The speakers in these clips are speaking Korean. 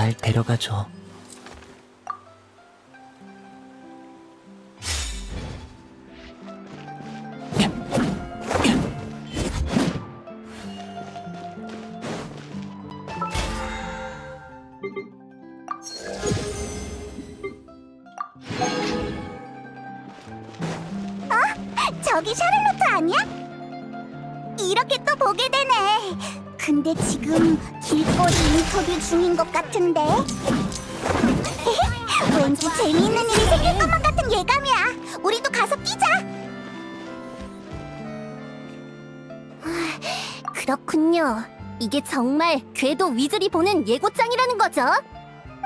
날 데려가줘. 저기 샤를로트 아니야? 이렇게 또 보게 되네. 근데 지금 길거리 인터뷰 중인 것 같은데. 왠지 재미있는 일이 생길 것만 같은 예감이야. 우리도 가서 뛰자. 그렇군요. 이게 정말 궤도 위즐이 보는 예고장이라는 거죠?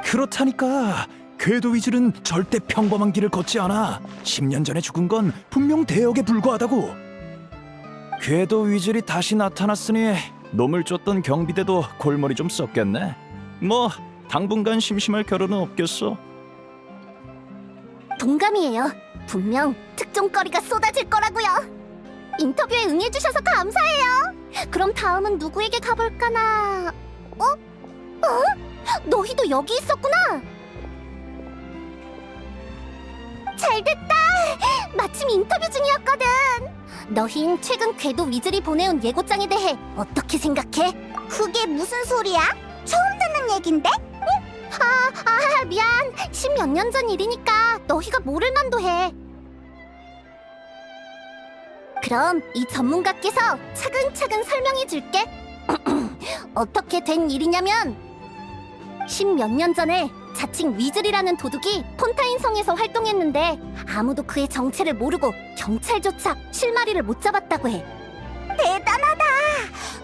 그렇다니까. 궤도 위즐은 절대 평범한 길을 걷지 않아. 10년 전에 죽은 건 분명 대역에 불과하다고. 궤도 위즐이 다시 나타났으니 놈을 쫓던 경비대도 골머리 좀 썼겠네. 뭐 당분간 심심할 겨를은 없겠어. 동감이에요. 분명 특종거리가 쏟아질 거라고요. 인터뷰에 응해주셔서 감사해요. 그럼 다음은 누구에게 가볼까나? 너희도 여기 있었구나. 잘됐다. 마침 인터뷰 중이었거든. 너흰 최근 궤도 위즐이 보내온 예고장에 대해 어떻게 생각해? 그게 무슨 소리야? 처음 듣는 얘긴데? 미안. 10몇 년 전 일이니까 너희가 모를 만도 해. 그럼 이 전문가께서 차근차근 설명해 줄게. 어떻게 된 일이냐면 10몇 년 전에 자칭 위즐이라는 도둑이 폰타인 성에서 활동했는데 아무도 그의 정체를 모르고 경찰조차 실마리를 못 잡았다고 해. 대단하다.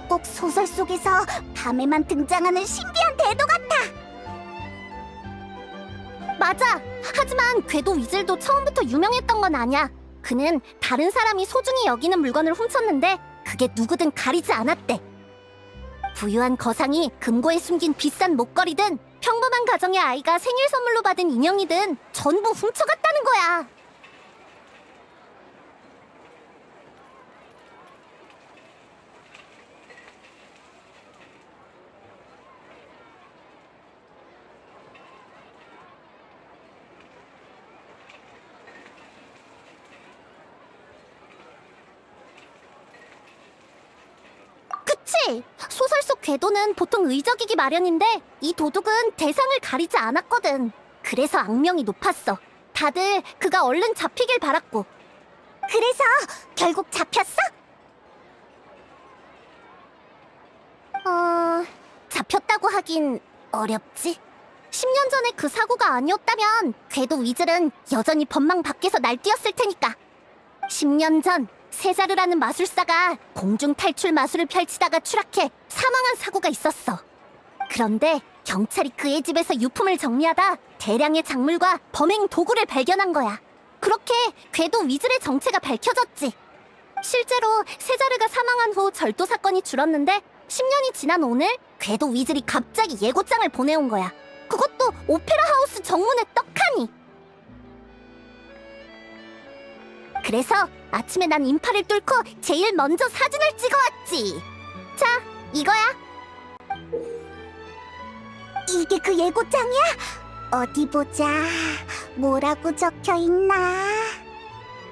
꼭 소설 속에서 밤에만 등장하는 신비한 대도 같아. 맞아. 하지만 궤도 위즐도 처음부터 유명했던 건 아니야. 그는 다른 사람이 소중히 여기는 물건을 훔쳤는데 그게 누구든 가리지 않았대. 부유한 거상이 금고에 숨긴 비싼 목걸이든 평범한 가정의 아이가 생일 선물로 받은 인형이든 전부 훔쳐갔다는 거야. 그치? 소설 속 궤도는 보통 의적이기 마련인데 이 도둑은 대상을 가리지 않았거든. 그래서 악명이 높았어. 다들 그가 얼른 잡히길 바랐고. 그래서 결국 잡혔어? 잡혔다고 하긴 어렵지. 10년 전에 그 사고가 아니었다면 궤도 위즐은 여전히 법망 밖에서 날뛰었을 테니까. 10년 전 세자르라는 마술사가 공중 탈출 마술을 펼치다가 추락해 사망한 사고가 있었어. 그런데 경찰이 그의 집에서 유품을 정리하다 대량의 작물과 범행 도구를 발견한 거야. 그렇게 궤도 위즐의 정체가 밝혀졌지. 실제로 세자르가 사망한 후 절도 사건이 줄었는데 10년이 지난 오늘 궤도 위즐이 갑자기 예고장을 보내온 거야. 그것도 오페라 하우스 정문에 떡하니. 그래서 아침에 난 인파를 뚫고 제일 먼저 사진을 찍어왔지. 자, 이거야. 이게 그 예고장이야? 어디 보자. 뭐라고 적혀있나?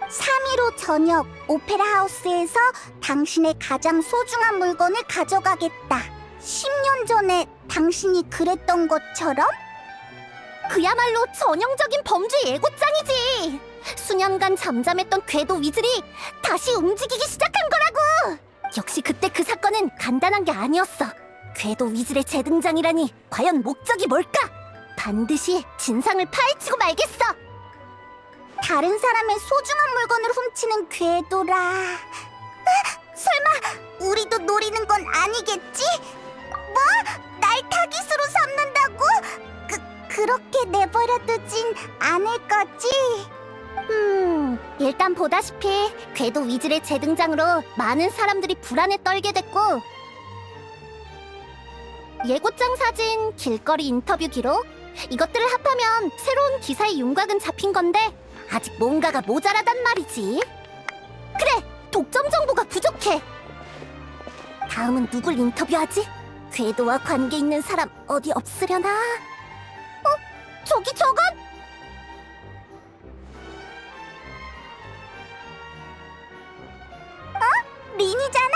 3.15 저녁 오페라 하우스에서 당신의 가장 소중한 물건을 가져가겠다. 10년 전에 당신이 그랬던 것처럼? 그야말로 전형적인 범죄 예고장이지. 수년간 잠잠했던 궤도 위즐이 다시 움직이기 시작한 거라고. 역시 그때 그 사건은 간단한 게 아니었어. 궤도 위즐의 재등장이라니 과연 목적이 뭘까? 반드시 진상을 파헤치고 말겠어. 다른 사람의 소중한 물건을 훔치는 궤도라. 설마 우리도 노리는 건 아니겠지? 뭐? 날 타깃으로 삼는다고? 그렇게 내버려두진 않을 거지? 일단 보다시피 궤도 위즐의 재등장으로 많은 사람들이 불안에 떨게 됐고, 예고장 사진, 길거리 인터뷰 기록, 이것들을 합하면 새로운 기사의 윤곽은 잡힌 건데 아직 뭔가가 모자라단 말이지. 그래! 독점 정보가 부족해! 다음은 누굴 인터뷰하지? 궤도와 관계 있는 사람 어디 없으려나? 저건! 린이잖아!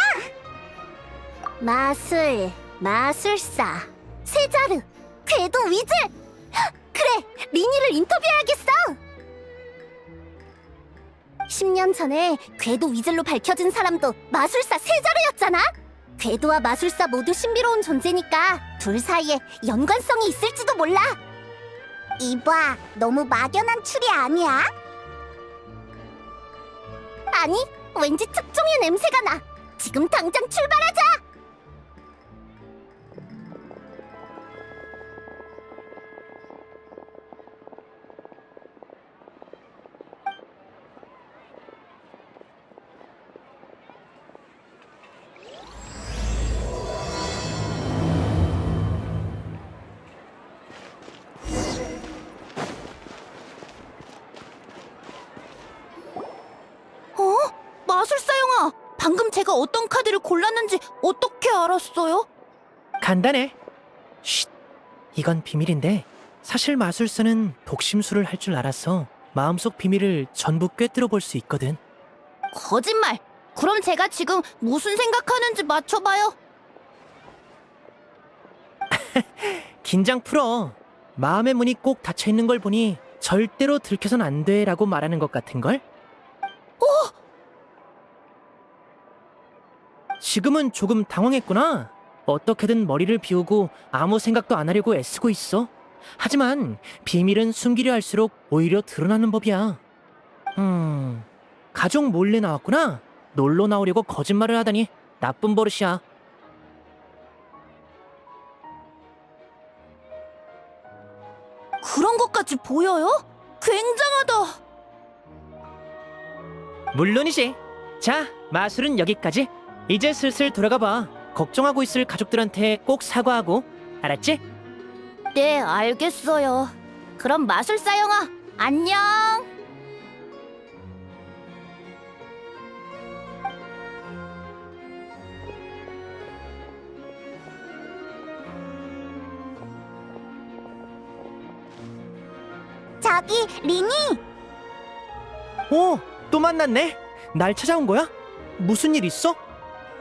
마술사, 세자르, 궤도 위즐! 그래! 린이를 인터뷰해야겠어! 10년 전에 궤도 위즐로 밝혀진 사람도 마술사 세자르였잖아? 궤도와 마술사 모두 신비로운 존재니까 둘 사이에 연관성이 있을지도 몰라! 이봐, 너무 막연한 추리 아니야? 아니, 왠지 특종의 냄새가 나! 지금 당장 출발하자! 마술사 영아! 방금 제가 어떤 카드를 골랐는지 어떻게 알았어요? 간단해. 쉿. 이건 비밀인데 사실 마술사는 독심술을 할 줄 알아서 마음속 비밀을 전부 꿰뚫어 볼 수 있거든. 거짓말! 그럼 제가 지금 무슨 생각하는지 맞춰봐요. 긴장 풀어. 마음의 문이 꼭 닫혀 있는 걸 보니 절대로 들켜선 안 돼라고 말하는 것 같은걸? 지금은 조금 당황했구나. 어떻게든 머리를 비우고 아무 생각도 안 하려고 애쓰고 있어. 하지만 비밀은 숨기려 할수록 오히려 드러나는 법이야. 가족 몰래 나왔구나. 놀러 나오려고 거짓말을 하다니 나쁜 버릇이야. 그런 것까지 보여요? 굉장하다! 물론이지. 자, 마술은 여기까지. 이제 슬슬 돌아가 봐. 걱정하고 있을 가족들한테 꼭 사과하고. 알았지? 네, 알겠어요. 그럼 마술사 영아, 안녕! 저기, 리니! 오, 또 만났네. 날 찾아온 거야? 무슨 일 있어?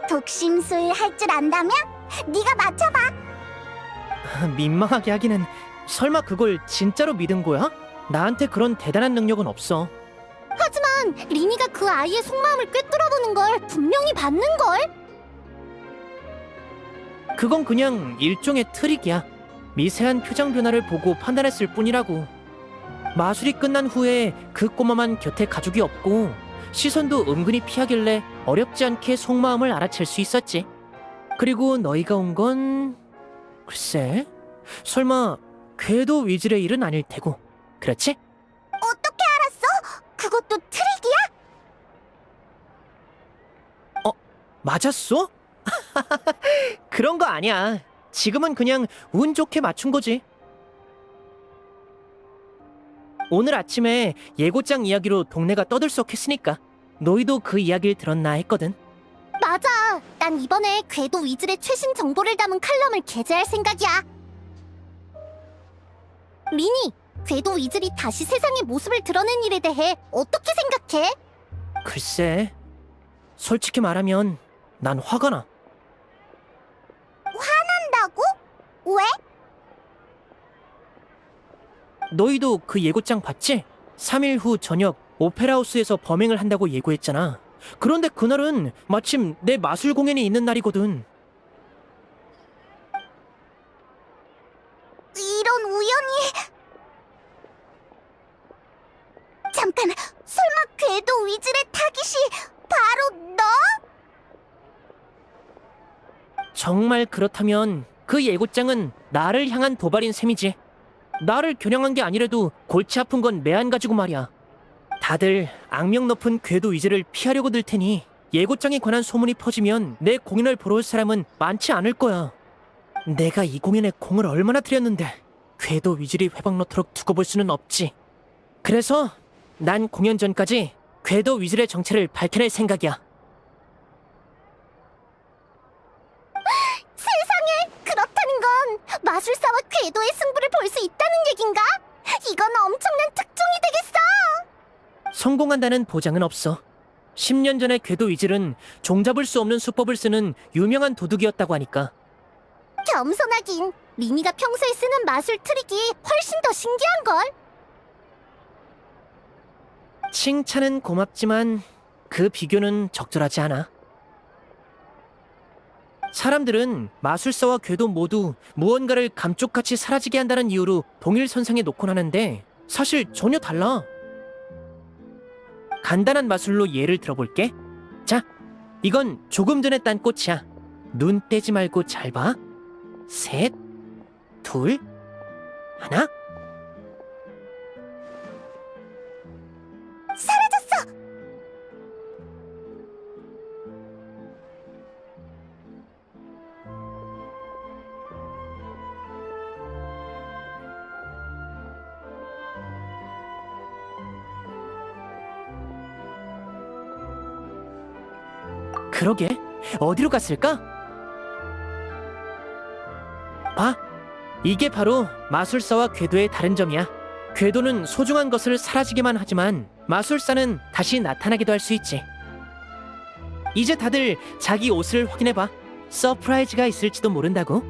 독심술 할 줄 안다면? 네가 맞춰봐! 민망하게 하기는. 설마 그걸 진짜로 믿은 거야? 나한테 그런 대단한 능력은 없어. 하지만 리니가 그 아이의 속마음을 꿰뚫어보는 걸 분명히 봤는걸? 그건 그냥 일종의 트릭이야. 미세한 표정 변화를 보고 판단했을 뿐이라고. 마술이 끝난 후에 그 꼬마만 곁에 가족이 없고 시선도 은근히 피하길래 어렵지 않게 속마음을 알아챌 수 있었지. 그리고 너희가 온 건... 글쎄... 설마 궤도 위즐의 일은 아닐 테고. 그렇지? 어떻게 알았어? 그것도 트릭이야? 맞았어? 그런 거 아니야. 지금은 그냥 운 좋게 맞춘 거지. 오늘 아침에 예고장 이야기로 동네가 떠들썩했으니까 너희도 그 이야기를 들었나 했거든. 맞아. 난 이번에 궤도 위즐의 최신 정보를 담은 칼럼을 게재할 생각이야. 리니, 궤도 위즐이 다시 세상의 모습을 드러낸 일에 대해 어떻게 생각해? 글쎄, 솔직히 말하면 난 화가 나. 한다고? 왜? 너희도 그 예고장 봤지? 3일 후 저녁 오페라하우스에서 범행을 한다고 예고했잖아. 그런데 그날은 마침 내 마술 공연이 있는 날이거든. 이런 우연이... 잠깐, 설마 궤도 위즐의 타깃이 바로 너? 정말 그렇다면 그 예고장은 나를 향한 도발인 셈이지. 나를 겨냥한 게 아니라도 골치 아픈 건 매한 가지고 말이야. 다들 악명 높은 궤도 위즐을 피하려고 들 테니 예고장에 관한 소문이 퍼지면 내 공연을 보러 올 사람은 많지 않을 거야. 내가 이 공연에 공을 얼마나 들였는데 궤도 위즐이 회방놓도록 두고 볼 수는 없지. 그래서 난 공연 전까지 궤도 위즐의 정체를 밝혀낼 생각이야. 세상에, 그렇다는 건 마술사와 궤도의 승부를 볼 수 있다는 얘긴가? 이건 엄청난 특종이 되겠어. 성공한다는 보장은 없어. 10년 전에 궤도 위즐은 종잡을 수 없는 수법을 쓰는 유명한 도둑이었다고 하니까. 겸손하긴. 리니가 평소에 쓰는 마술 트릭이 훨씬 더 신기한걸. 칭찬은 고맙지만 그 비교는 적절하지 않아. 사람들은 마술사와 궤도 모두 무언가를 감쪽같이 사라지게 한다는 이유로 동일 선상에 놓곤 하는데 사실 전혀 달라. 간단한 마술로 예를 들어볼게. 자, 이건 조금 전에 딴 꽃이야. 눈 떼지 말고 잘 봐. 셋, 둘, 하나. 사라졌어. 그러게, 어디로 갔을까? 봐, 이게 바로 마술사와 궤도의 다른 점이야. 궤도는 소중한 것을 사라지게만 하지만 마술사는 다시 나타나기도 할 수 있지. 이제 다들 자기 옷을 확인해봐. 서프라이즈가 있을지도 모른다고.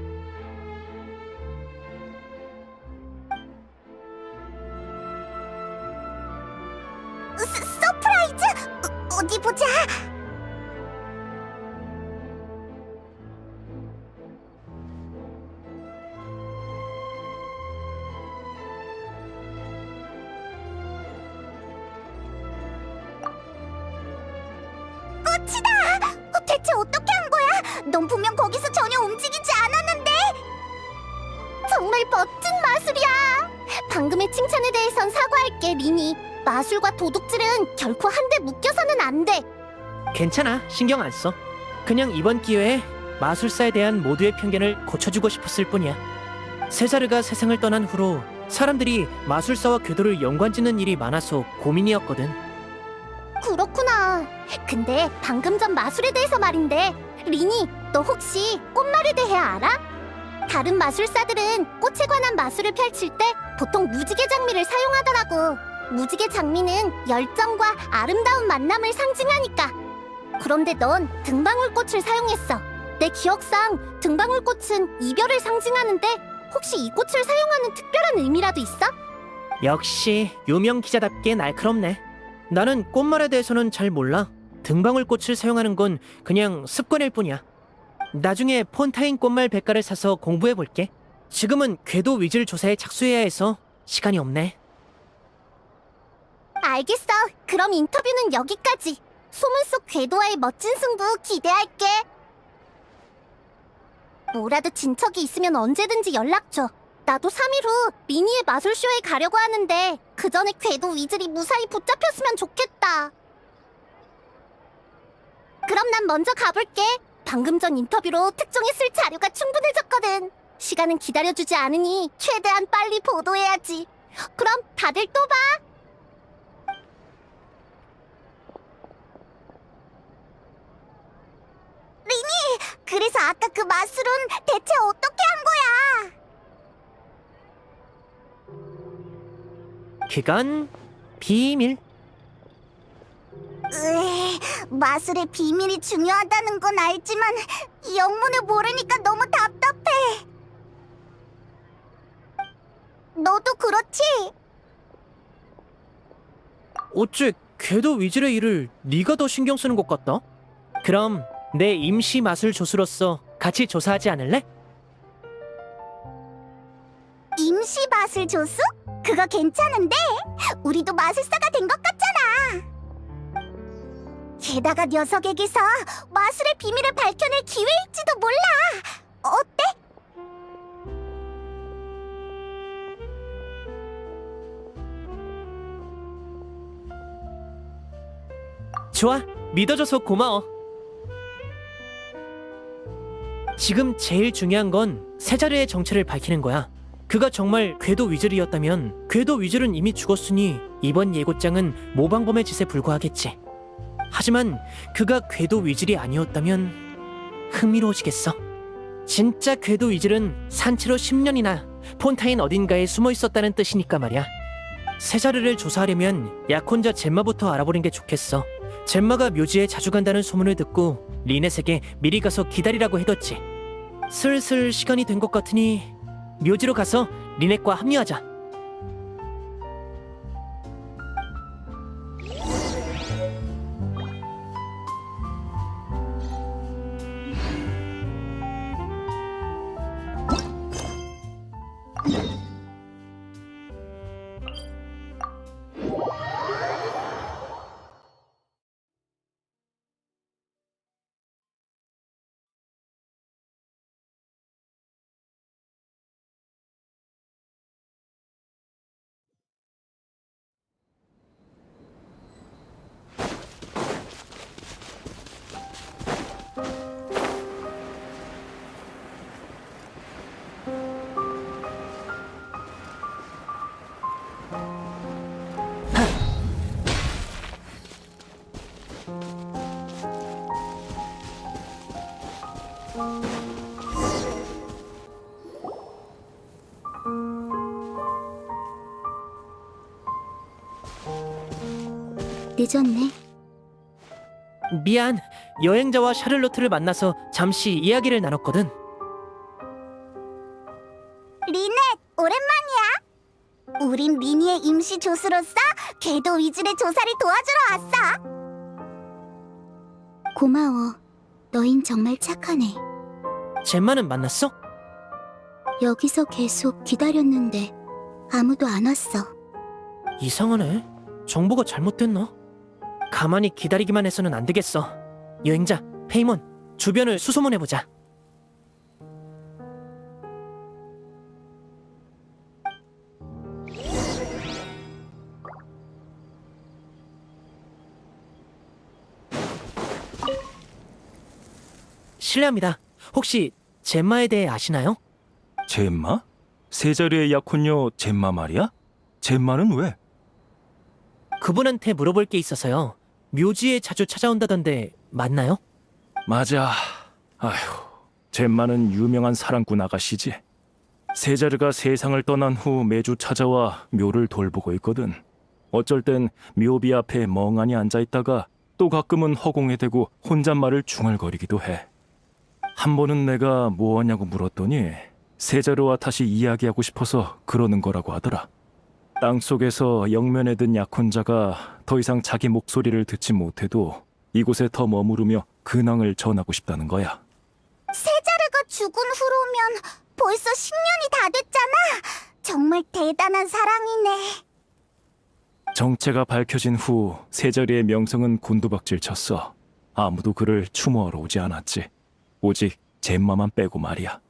서프라이즈? 어디 보자. 꽃이다! 대체 어떻게 한 거야? 넌 분명 거기서 전혀 움직이지 않았는데? 정말 멋진 마술이야! 방금의 칭찬에 대해선 사과할게, 리니. 마술과 도둑질은 결코 한데 묶여서는 안 돼. 괜찮아, 신경 안 써. 그냥 이번 기회에 마술사에 대한 모두의 편견을 고쳐주고 싶었을 뿐이야. 세자르가 세상을 떠난 후로 사람들이 마술사와 궤도를 연관짓는 일이 많아서 고민이었거든. 그렇구나. 근데 방금 전 마술에 대해서 말인데, 리니, 너 혹시 꽃말에 대해 알아? 다른 마술사들은 꽃에 관한 마술을 펼칠 때 보통 무지개 장미를 사용하더라고. 무지개 장미는 열정과 아름다운 만남을 상징하니까. 그런데 넌 등방울꽃을 사용했어. 내 기억상 등방울꽃은 이별을 상징하는데 혹시 이 꽃을 사용하는 특별한 의미라도 있어? 역시 유명 기자답게 날카롭네. 나는 꽃말에 대해서는 잘 몰라. 등방울꽃을 사용하는 건 그냥 습관일 뿐이야. 나중에 폰타인 꽃말 백과를 사서 공부해볼게. 지금은 궤도 위즐 조사에 착수해야 해서 시간이 없네. 알겠어. 그럼 인터뷰는 여기까지. 소문 속 궤도와의 멋진 승부 기대할게. 뭐라도 진척이 있으면 언제든지 연락 줘. 나도 3일 후 리니의 마술쇼에 가려고 하는데 그 전에 궤도 위즐이 무사히 붙잡혔으면 좋겠다. 그럼 난 먼저 가볼게. 방금 전 인터뷰로 특종에 쓸 자료가 충분해졌거든. 시간은 기다려주지 않으니 최대한 빨리 보도해야지. 그럼 다들 또 봐. 리니, 그래서 아까 그 마술은 대체 어떻게 한 거야? 그건 비밀. 마술의 비밀이 중요하다는 건 알지만 영문을 모르니까 너무 답답해. 너도 그렇지? 어째 궤도 위즐의 일을 네가 더 신경 쓰는 것 같다? 그럼 내 임시 마술 조수로서 같이 조사하지 않을래? 임시 마술 조수? 그거 괜찮은데? 우리도 마술사가 된 것 같잖아. 게다가 녀석에게서 마술의 비밀을 밝혀낼 기회일지도 몰라. 어때? 좋아, 믿어줘서 고마워. 지금 제일 중요한 건 세자르의 정체를 밝히는 거야. 그가 정말 궤도 위즐이었다면 궤도 위즐은 이미 죽었으니 이번 예고장은 모방범의 짓에 불과하겠지. 하지만 그가 궤도 위즐이 아니었다면 흥미로워지겠어. 진짜 궤도 위즐은 산채로 10년이나 폰타인 어딘가에 숨어 있었다는 뜻이니까 말이야. 세자르를 조사하려면 약혼자 젬마부터 알아보는 게 좋겠어. 젬마가 묘지에 자주 간다는 소문을 듣고 리넷에게 미리 가서 기다리라고 해뒀지. 슬슬 시간이 된 것 같으니 묘지로 가서 리넷과 합류하자. 늦었네. 미안, 여행자와 샤를로트를 만나서 잠시 이야기를 나눴거든. 리넷, 오랜만이야. 우린 리니의 임시 조수로서 궤도 위즐의 조사를 도와주러 왔어. 고마워. 너흰 정말 착하네. 젬마는 만났어? 여기서 계속 기다렸는데 아무도 안 왔어. 이상하네. 정보가 잘못됐나? 가만히 기다리기만 해서는 안 되겠어. 여행자, 페이몬, 주변을 수소문해보자. 실례합니다. 혹시 젬마에 대해 아시나요? 젬마? 세자르의 약혼녀 젬마 말이야? 젬마는 왜? 그분한테 물어볼 게 있어서요. 묘지에 자주 찾아온다던데 맞나요? 맞아. 아휴, 젬마는 유명한 사랑꾼 아가씨지. 세자르가 세상을 떠난 후 매주 찾아와 묘를 돌보고 있거든. 어쩔 땐 묘비 앞에 멍하니 앉아있다가 또 가끔은 허공에 대고 혼잣말을 중얼거리기도 해. 한 번은 내가 뭐하냐고 물었더니 세자르와 다시 이야기하고 싶어서 그러는 거라고 하더라. 땅속에서 영면에 든 약혼자가 더 이상 자기 목소리를 듣지 못해도 이곳에 더 머무르며 근황을 전하고 싶다는 거야. 세자르가 죽은 후로면 벌써 10년이 다 됐잖아. 정말 대단한 사랑이네. 정체가 밝혀진 후 세자리의 명성은 곤두박질 쳤어. 아무도 그를 추모하러 오지 않았지. 오직 젬마만 빼고 말이야.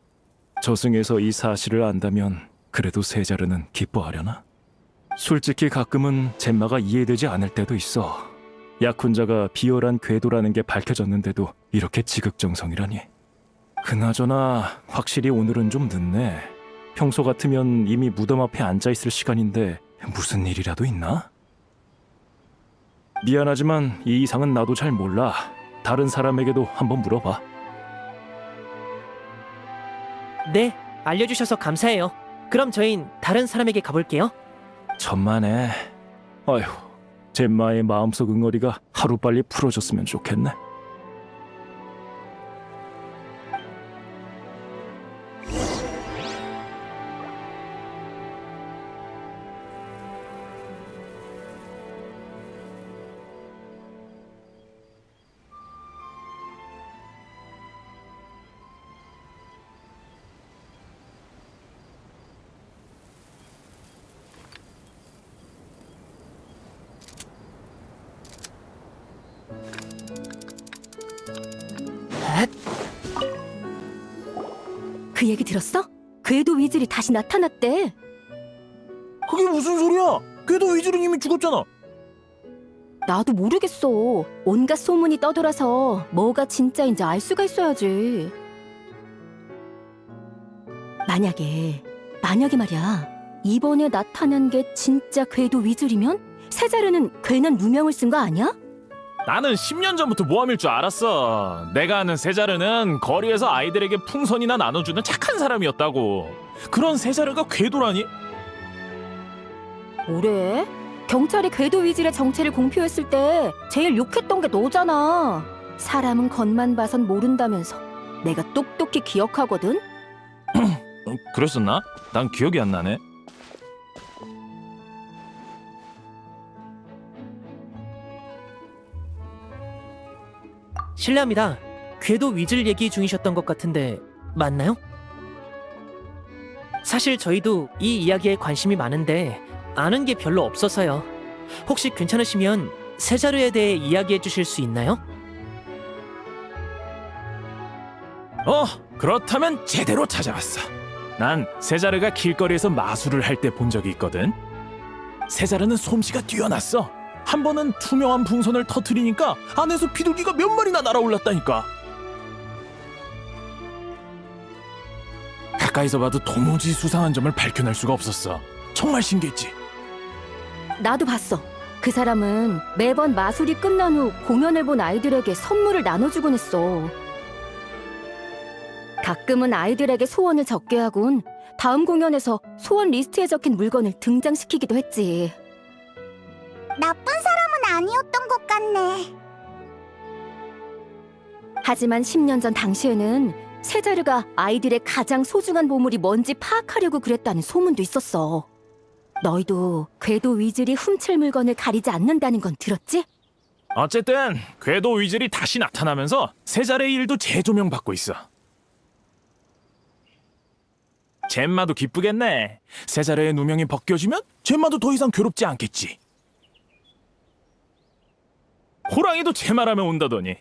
저승에서 이 사실을 안다면 그래도 세자르는 기뻐하려나? 솔직히 가끔은 젬마가 이해되지 않을 때도 있어. 약혼자가 비열한 궤도라는 게 밝혀졌는데도 이렇게 지극정성이라니. 그나저나 확실히 오늘은 좀 늦네. 평소 같으면 이미 무덤 앞에 앉아있을 시간인데 무슨 일이라도 있나? 미안하지만 이 이상은 나도 잘 몰라. 다른 사람에게도 한번 물어봐. 네, 알려주셔서 감사해요. 그럼 저흰 다른 사람에게 가볼게요. 천만에. 아휴, 젬마의 마음속 응어리가 하루빨리 풀어졌으면 좋겠네. 그 얘기 들었어? 궤도 위즐이 다시 나타났대. 그게 무슨 소리야? 궤도 위즐은 이미 죽었잖아. 나도 모르겠어. 온갖 소문이 떠돌아서 뭐가 진짜인지 알 수가 있어야지. 만약에 말이야. 이번에 나타난 게 진짜 궤도 위즐이면 세자르는 괜한 누명을 쓴 거 아니야? 나는 10년 전부터 모함일 줄 알았어. 내가 아는 세자르는 거리에서 아이들에게 풍선이나 나눠주는 착한 사람이었다고. 그런 세자르가 궤도라니? 뭐래? 경찰이 궤도 위즐의 정체를 공표했을 때 제일 욕했던 게 너잖아. 사람은 겉만 봐선 모른다면서. 내가 똑똑히 기억하거든. 그랬었나? 난 기억이 안 나네. 실례합니다. 궤도 위즐 얘기 중이셨던 것 같은데 맞나요? 사실 저희도 이 이야기에 관심이 많은데 아는 게 별로 없어서요. 혹시 괜찮으시면 세자르에 대해 이야기해 주실 수 있나요? 그렇다면 제대로 찾아왔어. 난 세자르가 길거리에서 마술을 할 때 본 적이 있거든. 세자르는 솜씨가 뛰어났어. 한 번은 투명한 풍선을 터트리니까 안에서 비둘기가 몇 마리나 날아올랐다니까. 가까이서 봐도 도무지 수상한 점을 밝혀낼 수가 없었어. 정말 신기했지. 나도 봤어. 그 사람은 매번 마술이 끝난 후 공연을 본 아이들에게 선물을 나눠주곤 했어. 가끔은 아이들에게 소원을 적게 하곤 다음 공연에서 소원 리스트에 적힌 물건을 등장시키기도 했지. 나쁜 사람은 아니었던 것 같네. 하지만 10년 전 당시에는 세자르가 아이들의 가장 소중한 보물이 뭔지 파악하려고 그랬다는 소문도 있었어. 너희도 궤도 위즐이 훔칠 물건을 가리지 않는다는 건 들었지? 어쨌든 궤도 위즐이 다시 나타나면서 세자르의 일도 재조명받고 있어. 젬마도 기쁘겠네. 세자르의 누명이 벗겨지면 젬마도 더 이상 괴롭지 않겠지. 호랑이도 제 말하면 온다더니.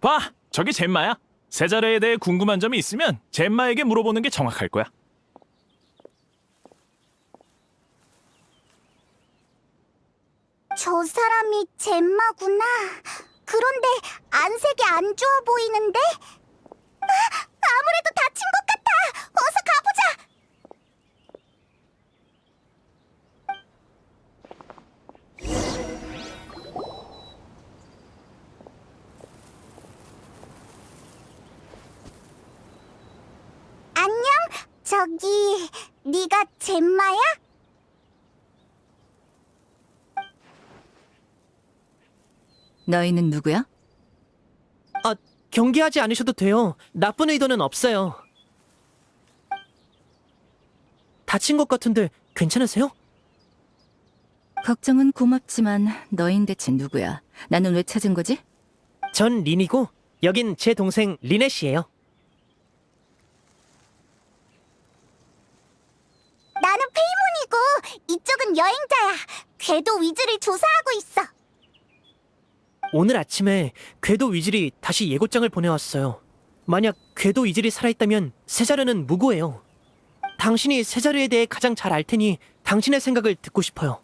봐, 저게 젬마야. 세자르에 대해 궁금한 점이 있으면 젬마에게 물어보는 게 정확할 거야. 저 사람이 젬마구나. 그런데 안색이 안 좋아 보이는데? 아무래도 다친 것 같아. 어서 가보자. 안녕. 저기 네가 젬마야? 너희는 누구야? 경계하지 않으셔도 돼요. 나쁜 의도는 없어요. 다친 것 같은데 괜찮으세요? 걱정은 고맙지만 너흰 대체 누구야? 나는 왜 찾은 거지? 전 린이고 여긴 제 동생 리넷이에요. 나는 페이몬이고 이쪽은 여행자야. 궤도 위즐을 조사하고 있어. 오늘 아침에 궤도 위즐이 다시 예고장을 보내왔어요. 만약 궤도 위즐이 살아있다면 세자르는 무고해요. 당신이 세자르에 대해 가장 잘 알 테니 당신의 생각을 듣고 싶어요.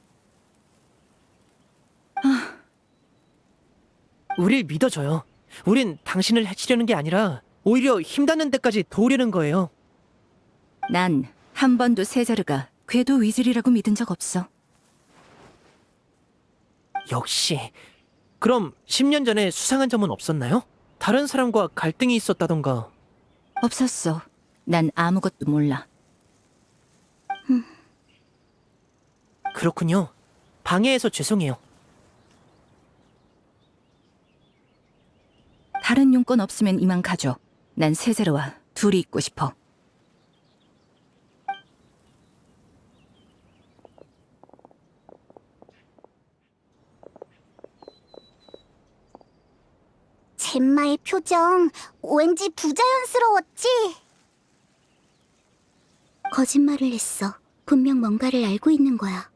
우릴 믿어줘요. 우린 당신을 해치려는 게 아니라 오히려 힘닿는 데까지 도우려는 거예요. 난 한 번도 세자르가 궤도 위즐이라고 믿은 적 없어. 역시. 그럼 10년 전에 수상한 점은 없었나요? 다른 사람과 갈등이 있었다던가. 없었어. 난 아무것도 몰라. 그렇군요. 방해해서 죄송해요. 다른 용건 없으면 이만 가줘. 난 세자르와 둘이 있고 싶어. 젬마의 표정 왠지 부자연스러웠지? 거짓말을 했어. 분명 뭔가를 알고 있는 거야.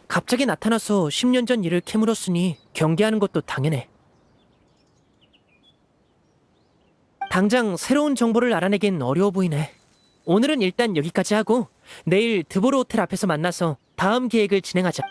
갑자기 나타나서 10년 전 일을 캐물었으니 경계하는 것도 당연해. 당장 새로운 정보를 알아내긴 어려워 보이네. 오늘은 일단 여기까지 하고 내일 드보르 호텔 앞에서 만나서 다음 계획을 진행하자.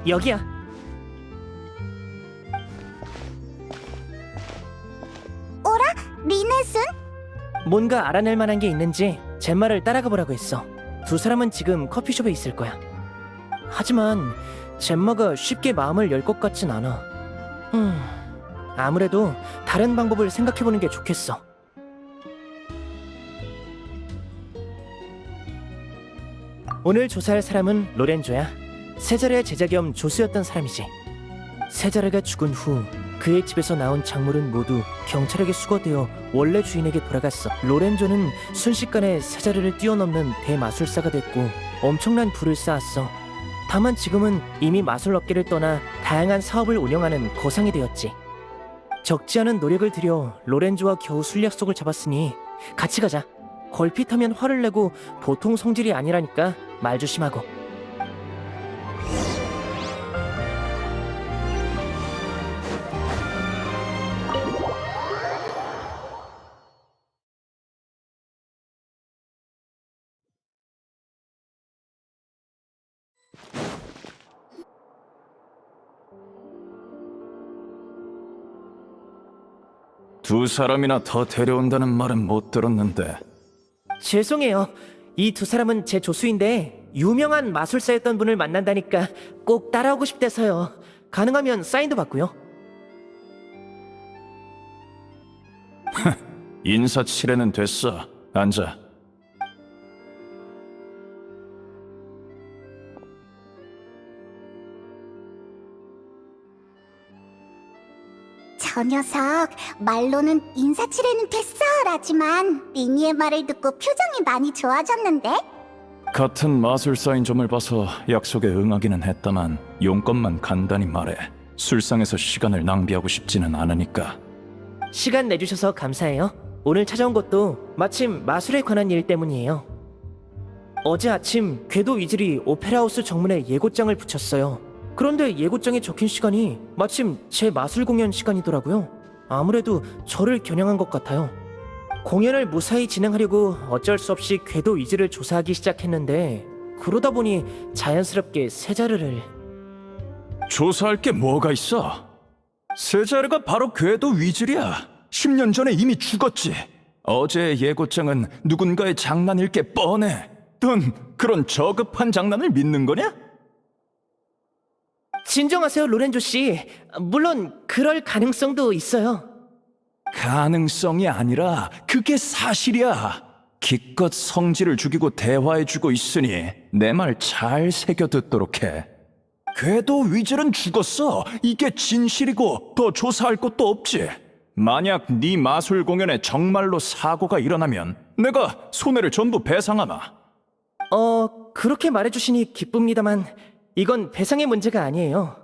여기야. 리넷은? 뭔가 알아낼 만한 게 있는지 젬마를 따라가 보라고 했어. 두 사람은 지금 커피숍에 있을 거야. 하지만 젬마가 쉽게 마음을 열 것 같진 않아. 아무래도 다른 방법을 생각해보는 게 좋겠어. 오늘 조사할 사람은 로렌조야. 세자르의 제자 겸 조수였던 사람이지. 세자르가 죽은 후 그의 집에서 나온 작물은 모두 경찰에게 수거되어 원래 주인에게 돌아갔어. 로렌조는 순식간에 세자르를 뛰어넘는 대마술사가 됐고 엄청난 부를 쌓았어. 다만 지금은 이미 마술 업계를 떠나 다양한 사업을 운영하는 거상이 되었지. 적지 않은 노력을 들여 로렌조와 겨우 술 약속을 잡았으니 같이 가자. 걸핏하면 화를 내고 보통 성질이 아니라니까 말 조심하고. 두 사람이나 더 데려온다는 말은 못 들었는데. 죄송해요. 이 두 사람은 제 조수인데 유명한 마술사였던 분을 만난다니까 꼭 따라오고 싶대서요. 가능하면 사인도 받고요. 인사치레는 됐어. 앉아. 저 녀석 말로는 인사치레는 됐어라지만 리니의 말을 듣고 표정이 많이 좋아졌는데? 같은 마술사인 점을 봐서 약속에 응하기는 했다만 용건만 간단히 말해. 술상에서 시간을 낭비하고 싶지는 않으니까. 시간 내주셔서 감사해요. 오늘 찾아온 것도 마침 마술에 관한 일 때문이에요. 어제 아침 궤도 위즐이 오페라하우스 정문에 예고장을 붙였어요. 그런데 예고장에 적힌 시간이 마침 제 마술 공연 시간이더라고요. 아무래도 저를 겨냥한 것 같아요. 공연을 무사히 진행하려고 어쩔 수 없이 궤도 위즐을 조사하기 시작했는데 그러다 보니 자연스럽게 세자르를... 조사할 게 뭐가 있어? 세자르가 바로 궤도 위즐이야. 10년 전에 이미 죽었지. 어제의 예고장은 누군가의 장난일 게 뻔해. 넌 그런 저급한 장난을 믿는 거냐? 진정하세요, 로렌조 씨. 물론 그럴 가능성도 있어요. 가능성이 아니라 그게 사실이야. 기껏 성질을 죽이고 대화해주고 있으니 내 말 잘 새겨듣도록 해. 궤도 위즐은 죽었어. 이게 진실이고 더 조사할 것도 없지. 만약 네 마술 공연에 정말로 사고가 일어나면 내가 손해를 전부 배상하마. 그렇게 말해주시니 기쁩니다만 이건 배상의 문제가 아니에요.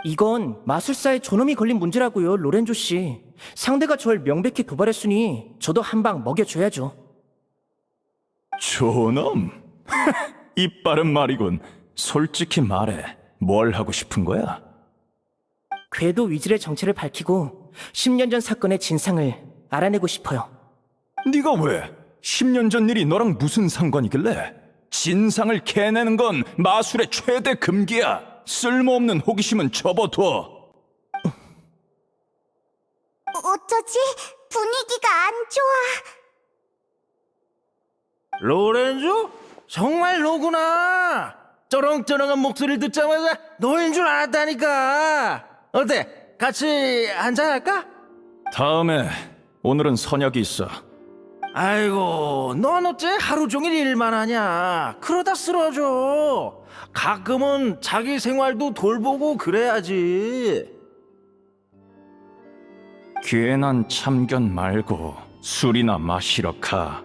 이건 마술사의 존엄이 걸린 문제라고요, 로렌조 씨. 상대가 절 명백히 도발했으니 저도 한 방 먹여줘야죠. 존엄? 이빠른 말이군. 솔직히 말해. 뭘 하고 싶은 거야? 궤도 위즐의 정체를 밝히고 10년 전 사건의 진상을 알아내고 싶어요. 네가 왜? 10년 전 일이 너랑 무슨 상관이길래? 진상을 캐내는 건 마술의 최대 금기야. 쓸모없는 호기심은 접어둬. 어쩌지? 분위기가 안 좋아. 로렌조? 정말 너구나. 쩌렁쩌렁한 목소리를 듣자마자 너인 줄 알았다니까. 어때? 같이 한잔할까? 다음에 오늘은 선약이 있어. 아이고, 넌 어째 하루 종일 일만 하냐? 그러다 쓰러져. 가끔은 자기 생활도 돌보고 그래야지. 괜한 참견 말고 술이나 마시러 가.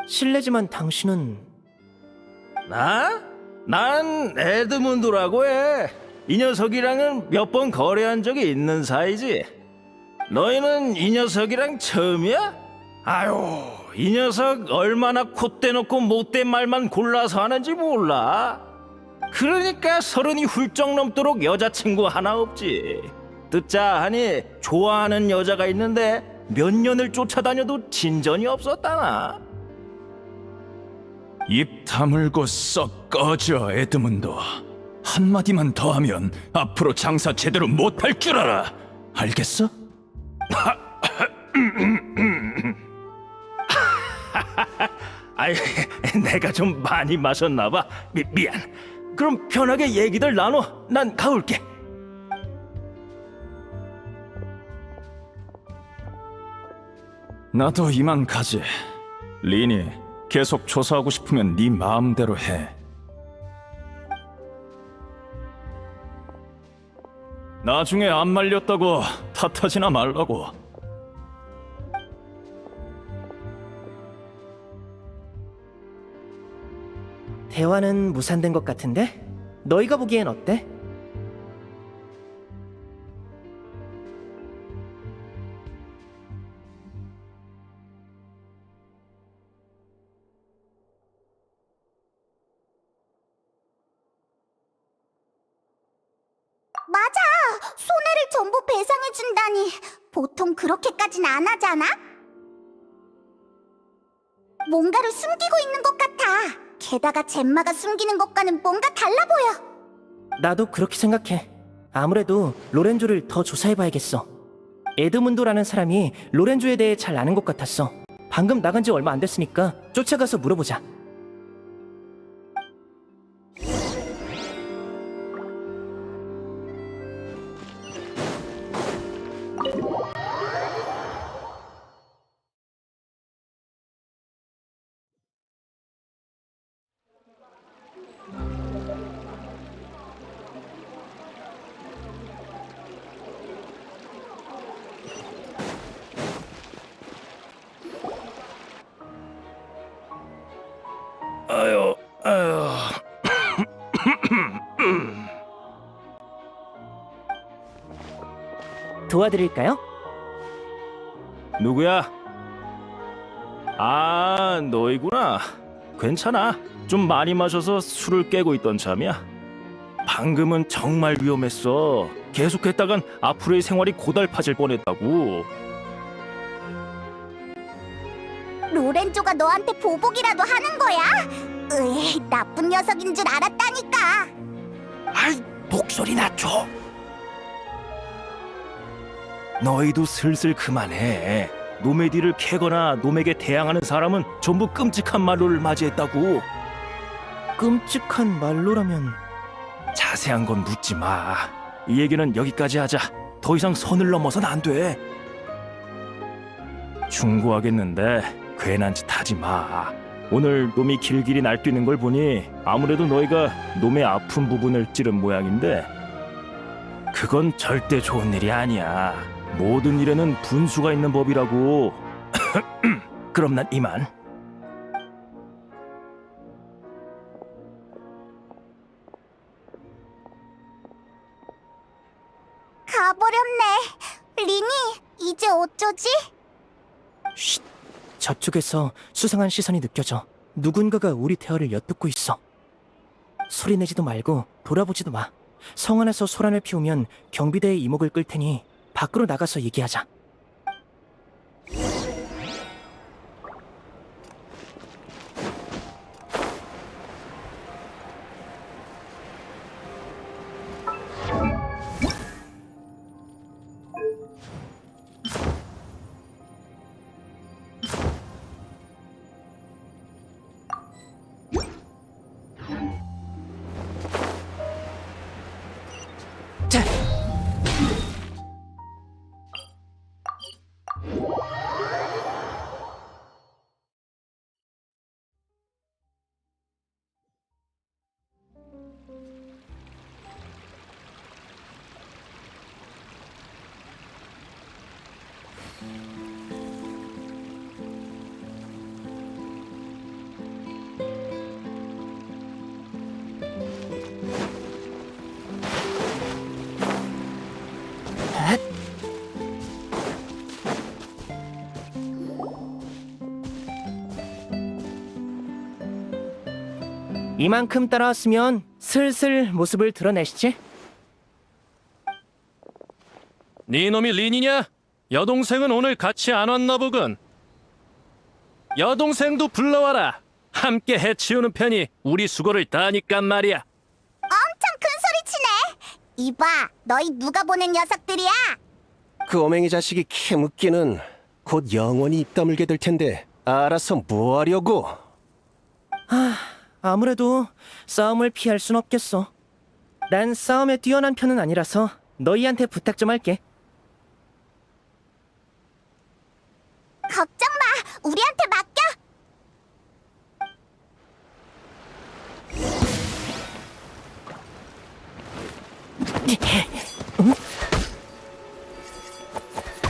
실례지만 당신은 나? 난 에드문드라고 해. 이 녀석이랑은 몇 번 거래한 적이 있는 사이지. 너희는 이 녀석이랑 처음이야? 아유, 이 녀석 얼마나 콧대 놓고 못된 말만 골라서 하는지 몰라. 그러니까 30이 훌쩍 넘도록 여자친구 하나 없지. 듣자 하니 좋아하는 여자가 있는데 몇 년을 쫓아다녀도 진전이 없었다나. 입 다물고 썩 꺼져, 에드문드. 한마디만 더 하면 앞으로 장사 제대로 못할 줄 알아. 알겠어? 아이, 내가 좀 많이 마셨나 봐. 미안. 그럼 편하게 얘기들 나눠. 난 가볼게. 나도 이만 가지. 리니, 계속 조사하고 싶으면 네 마음대로 해. 나중에 안 말렸다고 탓하지나 말라고. 대화는 무산된 것 같은데? 너희가 보기엔 어때? 맞아. 손해를 전부 배상해준다니. 보통 그렇게까진 안 하잖아? 뭔가를 숨기고 있는 것 같아. 게다가 젬마가 숨기는 것과는 뭔가 달라 보여. 나도 그렇게 생각해. 아무래도 로렌조를 더 조사해봐야겠어. 에드문도라는 사람이 로렌조에 대해 잘 아는 것 같았어. 방금 나간 지 얼마 안 됐으니까 쫓아가서 물어보자. 아유. 도와드릴까요? 누구야? 아, 너희구나. 괜찮아. 좀 많이 마셔서 술을 깨고 있던 참이야. 방금은 정말 위험했어. 계속했다간 앞으로의 생활이 고달파질 뻔했다고. 로렌조가 너한테 보복이라도 하는 거야? 으이, 나쁜 녀석인 줄 알았다니까. 아이, 목소리 낮춰. 너희도 슬슬 그만해. 노메디를 캐거나 놈에게 대항하는 사람은 전부 끔찍한 말로를 맞이했다고. 끔찍한 말로라면 자세한 건 묻지 마. 이 얘기는 여기까지 하자. 더 이상 선을 넘어선 안 돼. 충고하겠는데 괜한 짓 하지 마. 오늘 놈이 길길이 날뛰는 걸 보니 아무래도 너희가 놈의 아픈 부분을 찌른 모양인데 그건 절대 좋은 일이 아니야. 모든 일에는 분수가 있는 법이라고. 그럼 난 이만. 가버렸네. 리니, 이제 어쩌지? 쉿. 저쪽에서 수상한 시선이 느껴져. 누군가가 우리 대화를 엿듣고 있어. 소리 내지도 말고 돌아보지도 마. 성 안에서 소란을 피우면 경비대의 이목을 끌 테니 밖으로 나가서 얘기하자. 이만큼 따라왔으면 슬슬 모습을 드러내시지. 네 놈이 린이냐? 여동생은 오늘 같이 안 왔나 보군. 여동생도 불러와라. 함께 해치우는 편이 우리 수고를 다하니까 말이야. 엄청 큰 소리 치네. 이봐, 너희 누가 보낸 녀석들이야? 그 오맹이 자식이 캐묻기는 곧 영원히 입 다물게 될 텐데 알아서 뭐 하려고? 아무래도 싸움을 피할 순 없겠어. 난 싸움에 뛰어난 편은 아니라서 너희한테 부탁 좀 할게. 걱정 마, 우리한테 맡겨.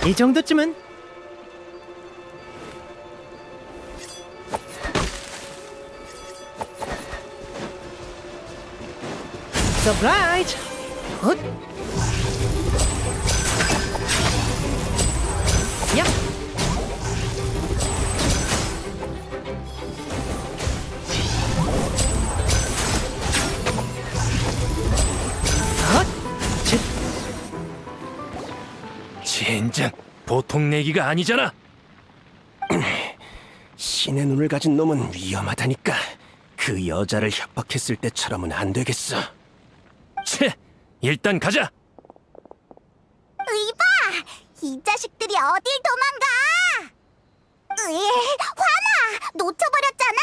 이 정도쯤은. 서프라이즈! 헛! 야! 헛! 쯧! 젠장, 보통 내기가 아니잖아. 신의 눈을 가진 놈은 위험하다니까. 그 여자를 협박했을 때처럼은 안 되겠어. 채, 일단 가자. 이봐, 이 자식들이 어딜 도망가? 화나, 놓쳐버렸잖아.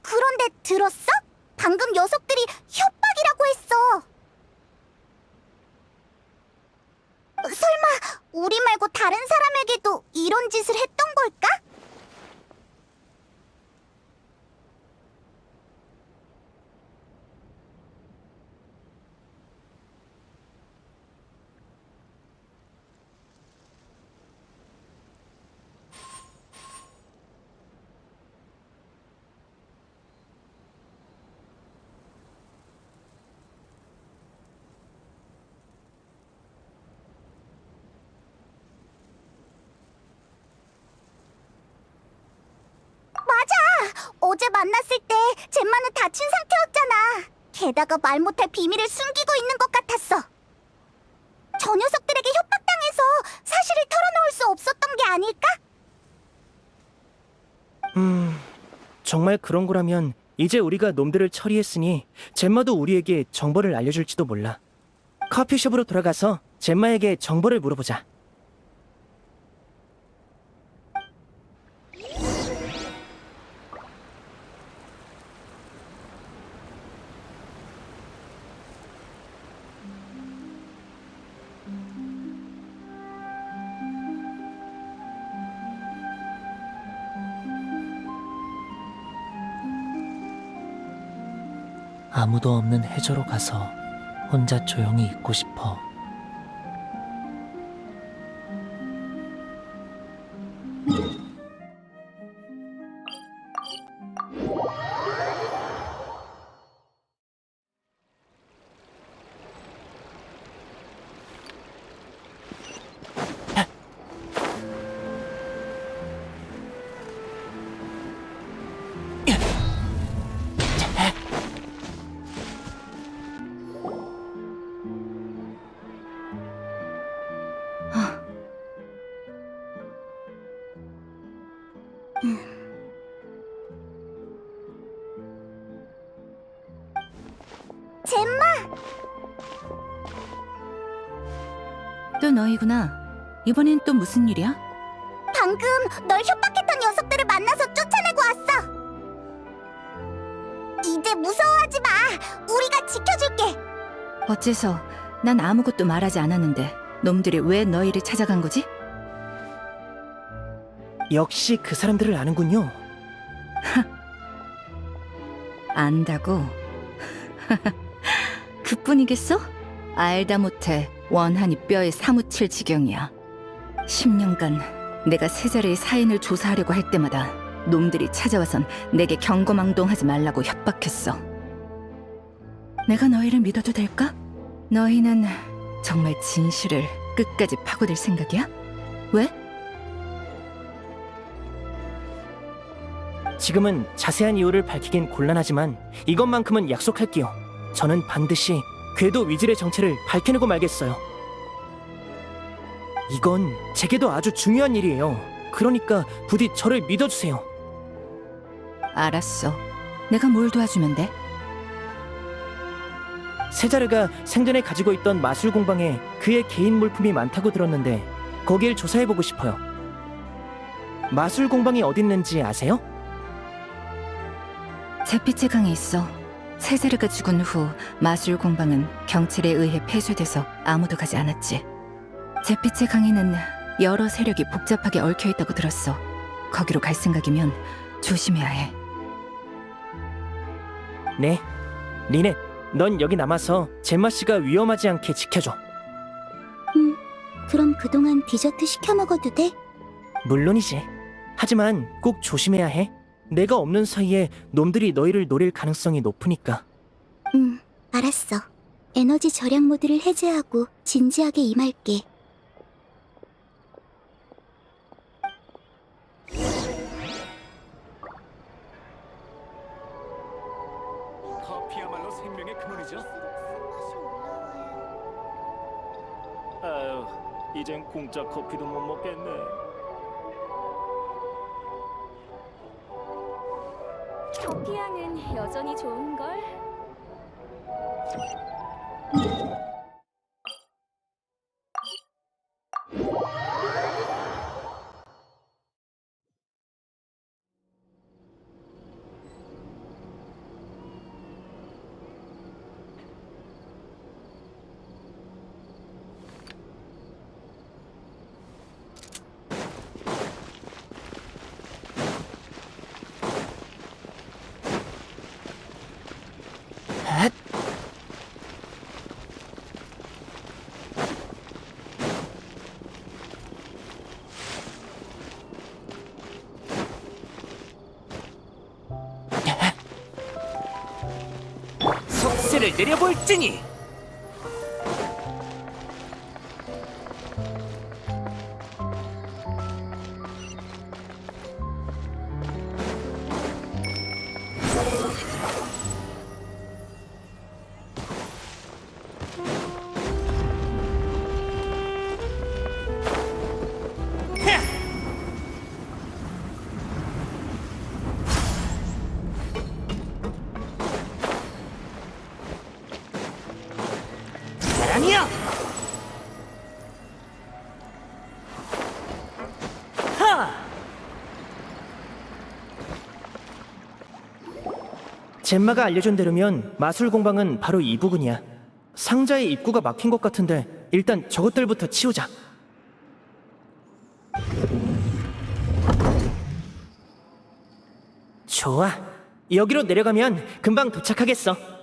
그런데 들었어? 방금 녀석들이 협박이라고 했어. 설마 우리 말고 다른 사람에게도 이런 짓을 했던 걸까? 맞아! 어제 만났을 때 젬마는 다친 상태였잖아. 게다가 말 못할 비밀을 숨기고 있는 것 같았어. 저 녀석들에게 협박당해서 사실을 털어놓을 수 없었던 게 아닐까? 정말 그런 거라면 이제 우리가 놈들을 처리했으니 젬마도 우리에게 정보를 알려줄지도 몰라. 커피숍으로 돌아가서 젬마에게 정보를 물어보자. 아무도 없는 해저로 가서 혼자 조용히 있고 싶어. 젬마! 또 너희구나. 이번엔 또 무슨 일이야? 방금 널 협박했던 녀석들을 만나서 쫓아내고 왔어. 이제 무서워하지 마. 우리가 지켜줄게. 어째서 난 아무것도 말하지 않았는데 놈들이 왜 너희를 찾아간 거지? 역시 그 사람들을 아는군요. 안다고? 그뿐이겠어? 알다 못해 원한이 뼈에 사무칠 지경이야. 10년간 내가 세자르의 사인을 조사하려고 할 때마다 놈들이 찾아와선 내게 경거망동하지 말라고 협박했어. 내가 너희를 믿어도 될까? 너희는 정말 진실을 끝까지 파고들 생각이야? 왜? 지금은 자세한 이유를 밝히긴 곤란하지만 이것만큼은 약속할게요. 저는 반드시 궤도 위즐의 정체를 밝혀내고 말겠어요. 이건 제게도 아주 중요한 일이에요. 그러니까 부디 저를 믿어주세요. 알았어. 내가 뭘 도와주면 돼? 세자르가 생전에 가지고 있던 마술 공방에 그의 개인 물품이 많다고 들었는데 거길 조사해보고 싶어요. 마술 공방이 어딨는지 아세요? 잿빛의 강에 있어. 세자르가 죽은 후 마술 공방은 경찰에 의해 폐쇄돼서 아무도 가지 않았지. 잿빛의 강에는 여러 세력이 복잡하게 얽혀 있다고 들었어. 거기로 갈 생각이면 조심해야 해. 네. 리넷, 넌 여기 남아서 젬마 씨가 위험하지 않게 지켜줘. 그럼 그동안 디저트 시켜 먹어도 돼? 물론이지. 하지만 꼭 조심해야 해. 내가 없는 사이에 놈들이 너희를 노릴 가능성이 높으니까. 알았어. 에너지 절약 모드를 해제하고 진지하게 임할게. 커피야말로 생명의 근원이죠. 아유, 이젠 공짜 커피도 못 먹겠네. 커피 향은 여전히 좋은걸? 속세를 내려볼지니. 아니야. 하! 젬마가 알려준 대로면 마술 공방은 바로 이 부근이야. 상자의 입구가 막힌 것 같은데 일단 저것들부터 치우자. 좋아. 여기로 내려가면 금방 도착하겠어.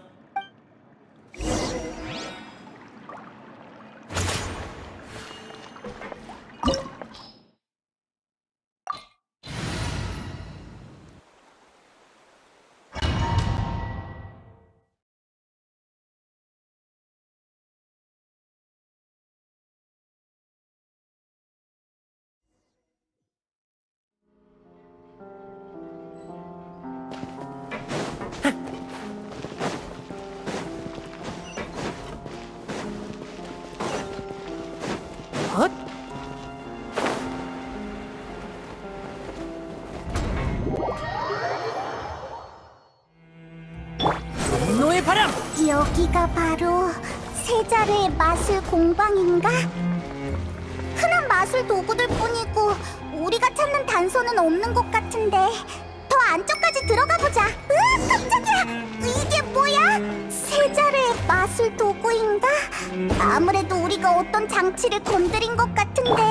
헛! 분노의 바람! 여기가 바로 세자르의 마술 공방인가? 흔한 마술 도구들 뿐이고 우리가 찾는 단서는 없는 것 같은데 더 안쪽까지 들어가 보자. 으아, 깜짝이야! 이게 뭐야? 세자르의 마술 도구인가? 아무래도 우리가 어떤 장치를 건드린 것 같은데.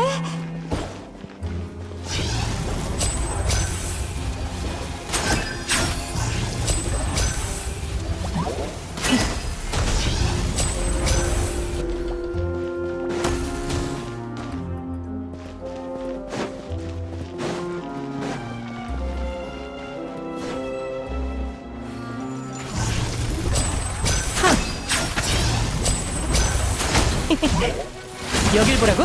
여길 보라고?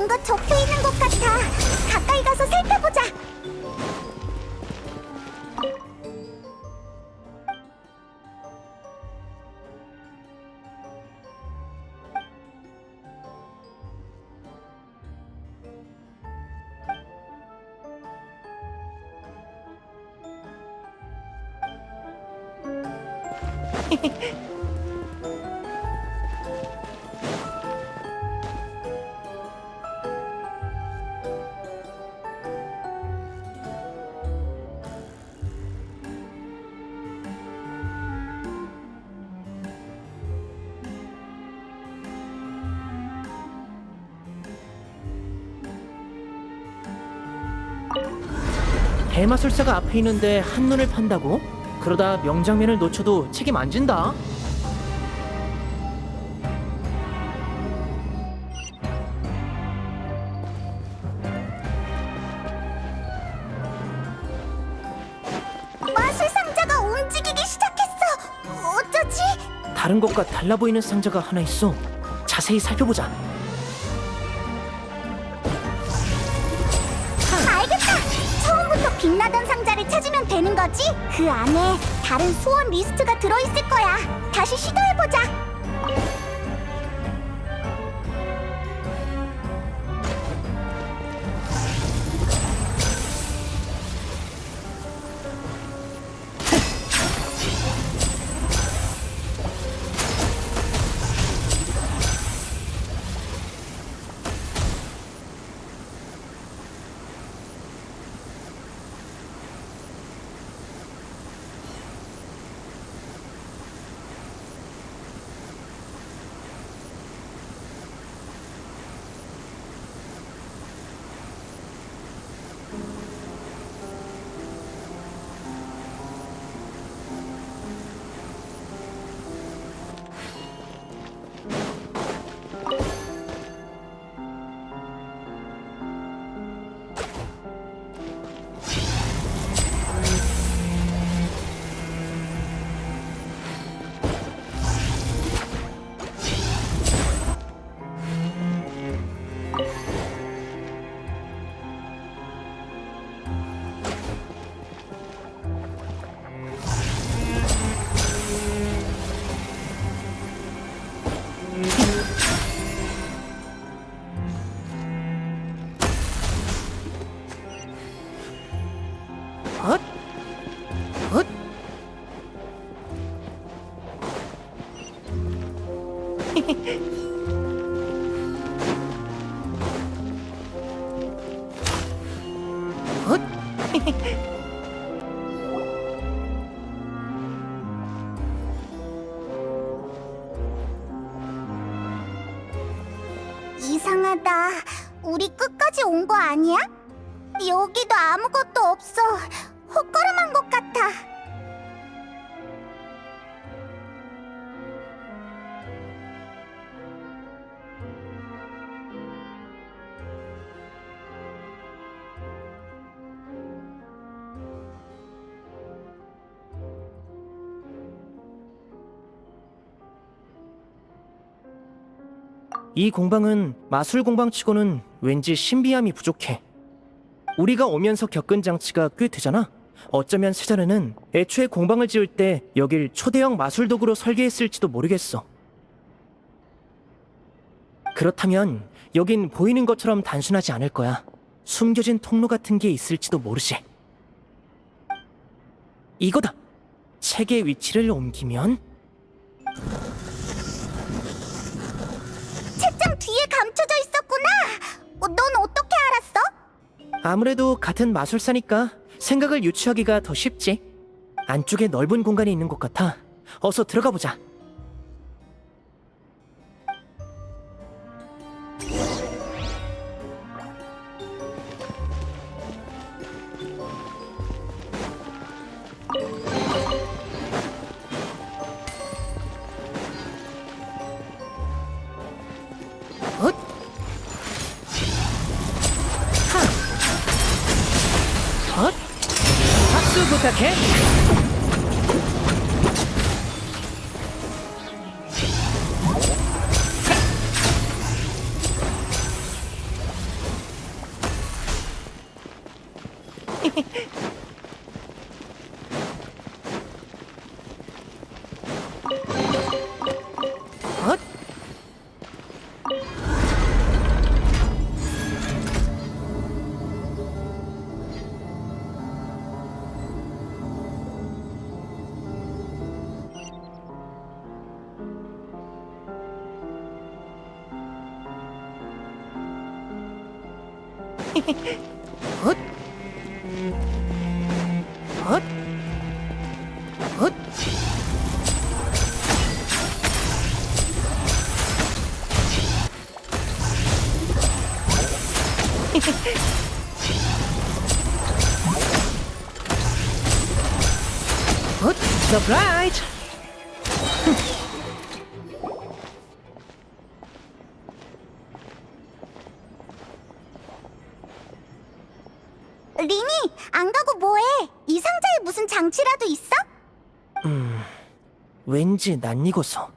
뭔가 적혀 있는 것 같아. 가까이 가서 살펴보자. 대마술사가 앞에 있는데 한눈을 판다고? 그러다 명장면을 놓쳐도 책임 안 진다. 마술 상자가 움직이기 시작했어. 어쩌지? 다른 것과 달라 보이는 상자가 하나 있어. 자세히 살펴보자. 알겠다. 처음부터 빛나던 상자를 찾으면 되는 거지? 그 안에 다른 소원 리스트가 들어있을 거야. 다시 시도해보자. 헛! 헛! 헛! 이상하다. 우리 끝까지 온 거 아니야? 여기도 아무것도 없어. 헛걸음한 것 같아. 이 공방은 마술 공방치고는 왠지 신비함이 부족해. 우리가 오면서 겪은 장치가 꽤 되잖아. 어쩌면 세자르는 애초에 공방을 지을 때 여길 초대형 마술 도구로 설계했을지도 모르겠어. 그렇다면 여긴 보이는 것처럼 단순하지 않을 거야. 숨겨진 통로 같은 게 있을지도 모르지. 이거다! 책의 위치를 옮기면 책장 뒤에 감춰져 있었구나. 넌 어떻게 알았어? 아무래도 같은 마술사니까 생각을 유추하기가 더 쉽지. 안쪽에 넓은 공간이 있는 것 같아. 어서 들어가 보자. 헛! 헛! 박수 부탁해. 헛! 헛! 헛! 헛! 헛! 서프라이즈! 리니, 안 가고 뭐해? 이 상자에 무슨 장치라도 있어? 왠지 낯익어서.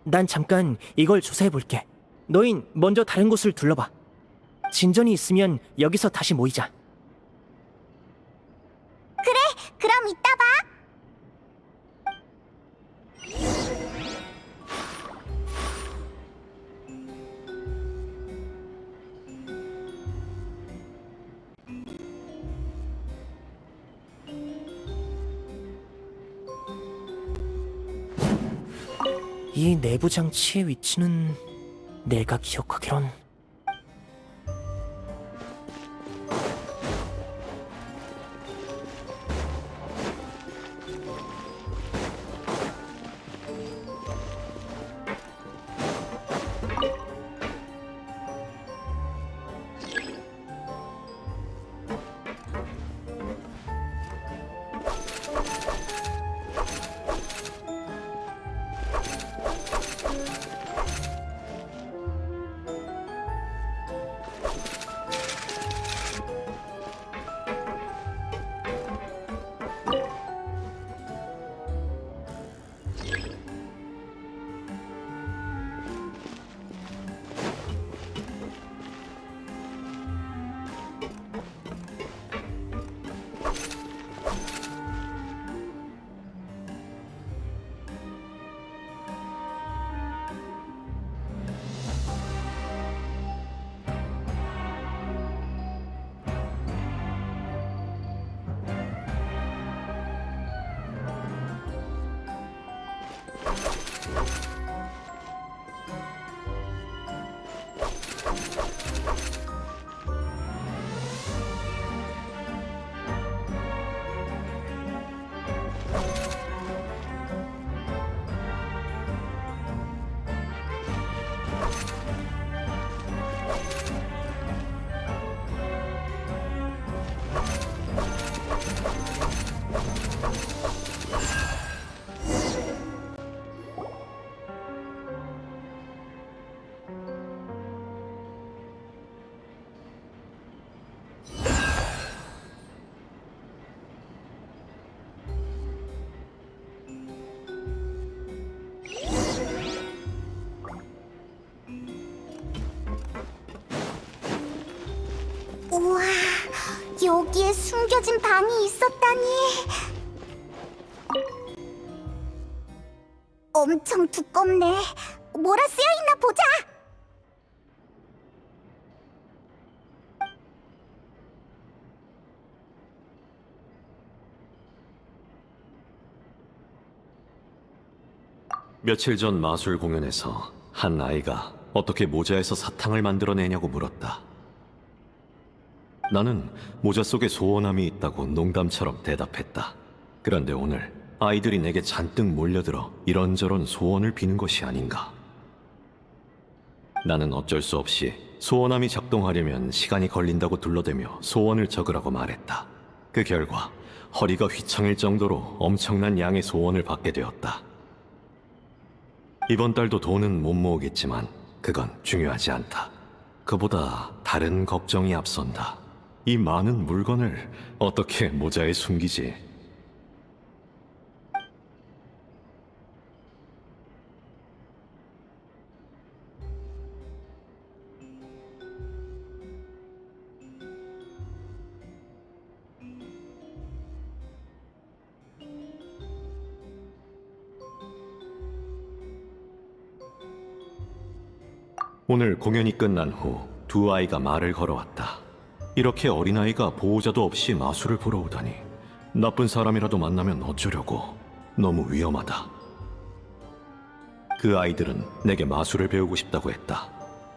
난 잠깐 이걸 조사해볼게. 너흰 먼저 다른 곳을 둘러봐. 진전이 있으면 여기서 다시 모이자. 그럼 이따 봐. 이 내부 장치의 위치는 내가 기억하기론 우와, 여기에 숨겨진 방이 있었다니. 엄청 두껍네. 뭐라 쓰여있나 보자. 며칠 전 마술 공연에서 한 아이가 어떻게 모자에서 사탕을 만들어내냐고 물었다. 나는 모자 속에 소원함이 있다고 농담처럼 대답했다. 그런데 오늘 아이들이 내게 잔뜩 몰려들어 이런저런 소원을 비는 것이 아닌가. 나는 어쩔 수 없이 소원함이 작동하려면 시간이 걸린다고 둘러대며 소원을 적으라고 말했다. 그 결과 허리가 휘청일 정도로 엄청난 양의 소원을 받게 되었다. 이번 달도 돈은 못 모으겠지만 그건 중요하지 않다. 그보다 다른 걱정이 앞선다. 이 많은 물건을 어떻게 모자에 숨기지? 오늘 공연이 끝난 후 두 아이가 말을 걸어왔다. 이렇게 어린아이가 보호자도 없이 마술을 보러 오다니. 나쁜 사람이라도 만나면 어쩌려고. 너무 위험하다. 그 아이들은 내게 마술을 배우고 싶다고 했다.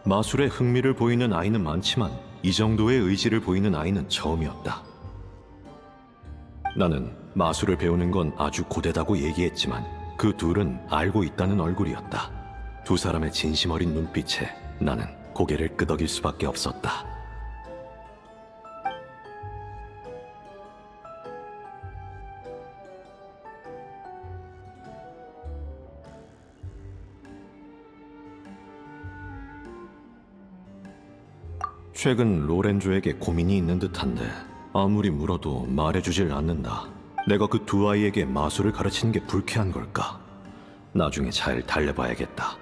마술에 흥미를 보이는 아이는 많지만 이 정도의 의지를 보이는 아이는 처음이었다. 나는 마술을 배우는 건 아주 고되다고 얘기했지만 그 둘은 알고 있다는 얼굴이었다. 두 사람의 진심 어린 눈빛에 나는 고개를 끄덕일 수밖에 없었다. 최근 로렌조에게 고민이 있는 듯한데 아무리 물어도 말해주질 않는다. 내가 그 두 아이에게 마술을 가르치는 게 불쾌한 걸까? 나중에 잘 달래봐야겠다.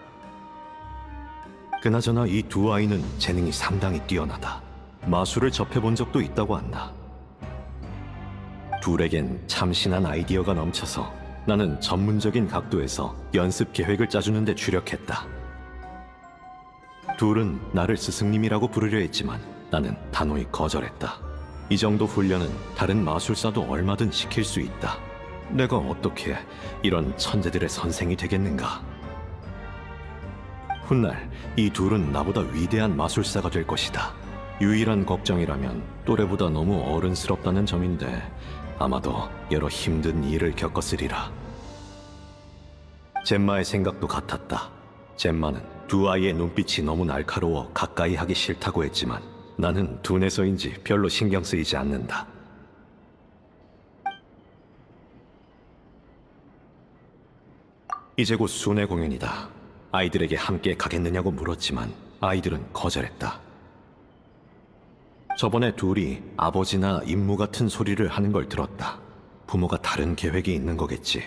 그나저나 이 두 아이는 재능이 상당히 뛰어나다. 마술을 접해본 적도 있다고 한다. 둘에겐 참신한 아이디어가 넘쳐서 나는 전문적인 각도에서 연습 계획을 짜주는 데 주력했다. 둘은 나를 스승님이라고 부르려 했지만 나는 단호히 거절했다. 이 정도 훈련은 다른 마술사도 얼마든 시킬 수 있다. 내가 어떻게 이런 천재들의 선생이 되겠는가? 훗날 이 둘은 나보다 위대한 마술사가 될 것이다. 유일한 걱정이라면 또래보다 너무 어른스럽다는 점인데 아마도 여러 힘든 일을 겪었으리라. 젬마의 생각도 같았다. 젬마는 두 아이의 눈빛이 너무 날카로워 가까이 하기 싫다고 했지만 나는 둔해서인지 별로 신경 쓰이지 않는다. 이제 곧 순회 공연이다. 아이들에게 함께 가겠느냐고 물었지만 아이들은 거절했다. 저번에 둘이 아버지나 임무 같은 소리를 하는 걸 들었다. 부모가 다른 계획이 있는 거겠지.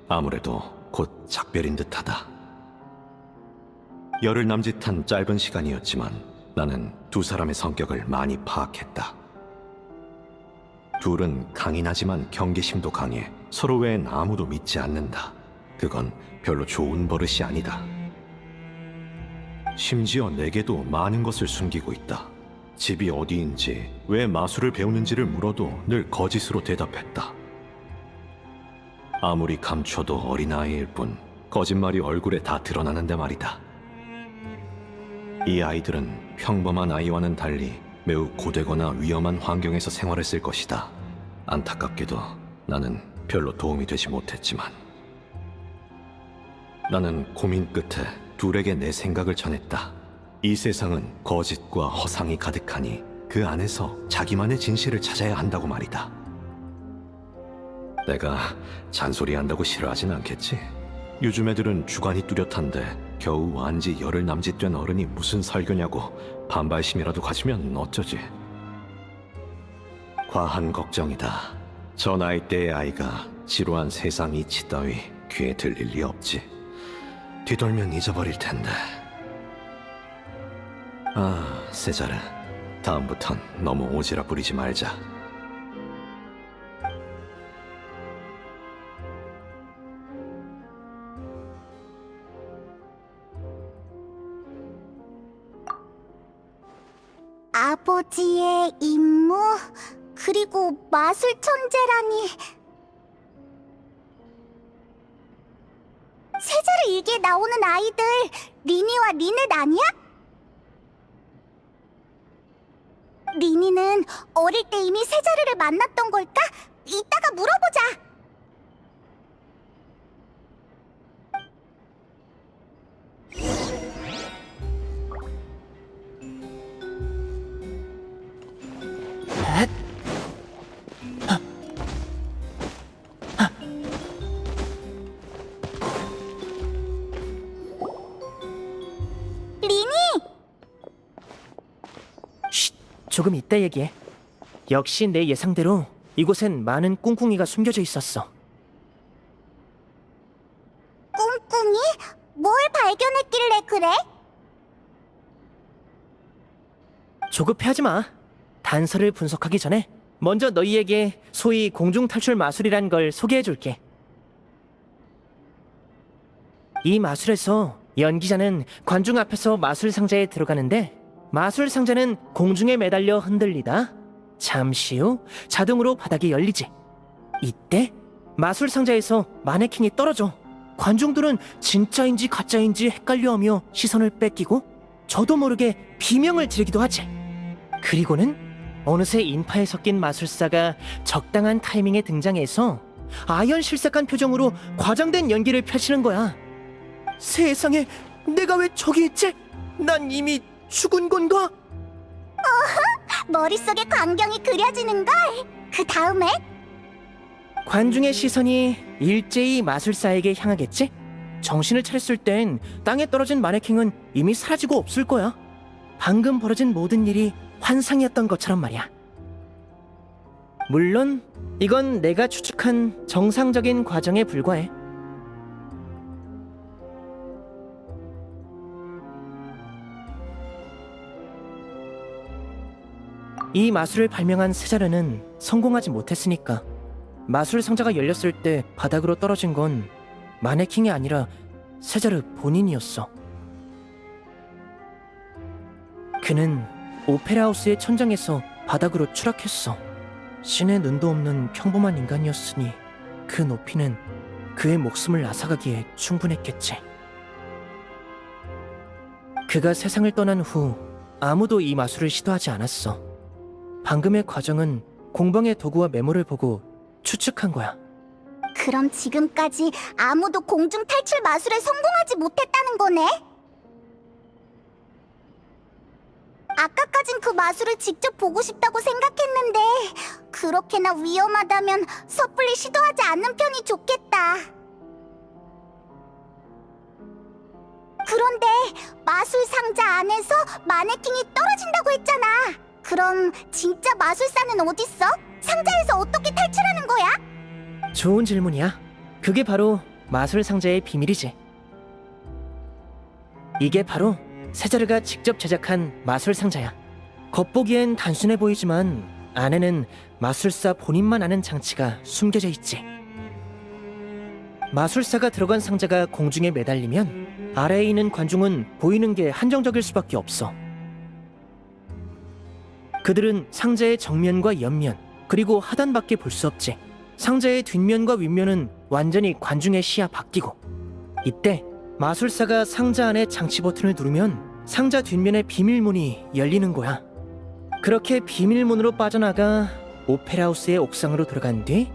아무래도 곧 작별인 듯하다. 열흘 남짓한 짧은 시간이었지만 나는 두 사람의 성격을 많이 파악했다. 둘은 강인하지만 경계심도 강해 서로 외엔 아무도 믿지 않는다. 그건 별로 좋은 버릇이 아니다. 심지어 내게도 많은 것을 숨기고 있다. 집이 어디인지, 왜 마술을 배우는지를 물어도 늘 거짓으로 대답했다. 아무리 감춰도 어린아이일 뿐 거짓말이 얼굴에 다 드러나는데 말이다. 이 아이들은 평범한 아이와는 달리 매우 고되거나 위험한 환경에서 생활했을 것이다. 안타깝게도 나는 별로 도움이 되지 못했지만 나는 고민 끝에 둘에게 내 생각을 전했다. 이 세상은 거짓과 허상이 가득하니 그 안에서 자기만의 진실을 찾아야 한다고 말이다. 내가 잔소리한다고 싫어하진 않겠지? 요즘 애들은 주관이 뚜렷한데 겨우 안지 열흘 남짓된 어른이 무슨 설교냐고 반발심이라도 가지면 어쩌지? 과한 걱정이다. 저 나이대의 아이가 지루한 세상 이치 따위 귀에 들릴 리 없지. 뒤돌면 잊어버릴 텐데. 아, 세자르. 다음부턴 너무 오지랖 부리지 말자. 아버지의 임무? 그리고 마술 천재라니. 세자르 일기에 나오는 아이들 리니와 리넷 아니야? 리니는 어릴 때 이미 세자르를 만났던 걸까? 이따가 물어보자. 조금 이따 얘기해. 역시 내 예상대로 이곳엔 많은 꿍꿍이가 숨겨져 있었어. 꿍꿍이? 뭘 발견했길래 그래? 조급해하지 마. 단서를 분석하기 전에 먼저 너희에게 소위 공중 탈출 마술이란 걸 소개해줄게. 이 마술에서 연기자는 관중 앞에서 마술 상자에 들어가는데 마술 상자는 공중에 매달려 흔들리다 잠시 후 자동으로 바닥에 열리지. 이때 마술 상자에서 마네킹이 떨어져. 관중들은 진짜인지 가짜인지 헷갈려하며 시선을 뺏기고 저도 모르게 비명을 지르기도 하지. 그리고는 어느새 인파에 섞인 마술사가 적당한 타이밍에 등장해서 아연실색한 표정으로 과장된 연기를 펼치는 거야. 세상에, 내가 왜 저기 있지? 난 이미 죽은 건가? 머릿속에 광경이 그려지는걸. 그 다음에 관중의 시선이 일제히 마술사에게 향하겠지? 정신을 차렸을 땐 땅에 떨어진 마네킹은 이미 사라지고 없을 거야. 방금 벌어진 모든 일이 환상이었던 것처럼 말이야. 물론 이건 내가 추측한 정상적인 과정에 불과해. 이 마술을 발명한 세자르는 성공하지 못했으니까 마술 상자가 열렸을 때 바닥으로 떨어진 건 마네킹이 아니라 세자르 본인이었어. 그는 오페라 하우스의 천장에서 바닥으로 추락했어. 신의 눈도 없는 평범한 인간이었으니 그 높이는 그의 목숨을 앗아가기에 충분했겠지. 그가 세상을 떠난 후 아무도 이 마술을 시도하지 않았어. 방금의 과정은 공방의 도구와 메모를 보고 추측한 거야. 그럼 지금까지 아무도 공중 탈출 마술에 성공하지 못했다는 거네? 아까까진 그 마술을 직접 보고 싶다고 생각했는데 그렇게나 위험하다면 섣불리 시도하지 않는 편이 좋겠다. 그런데 마술 상자 안에서 마네킹이 떨어진다고 했잖아. 그럼 진짜 마술사는 어딨어? 상자에서 어떻게 탈출하는 거야? 좋은 질문이야. 그게 바로 마술 상자의 비밀이지. 이게 바로 세자르가 직접 제작한 마술 상자야. 겉보기엔 단순해 보이지만 안에는 마술사 본인만 아는 장치가 숨겨져 있지. 마술사가 들어간 상자가 공중에 매달리면 아래에 있는 관중은 보이는 게 한정적일 수밖에 없어. 그들은 상자의 정면과 옆면, 그리고 하단밖에 볼 수 없지. 상자의 뒷면과 윗면은 완전히 관중의 시야 밖이고, 이때 마술사가 상자 안에 장치 버튼을 누르면 상자 뒷면의 비밀문이 열리는 거야. 그렇게 비밀문으로 빠져나가 오페라하우스의 옥상으로 들어간 뒤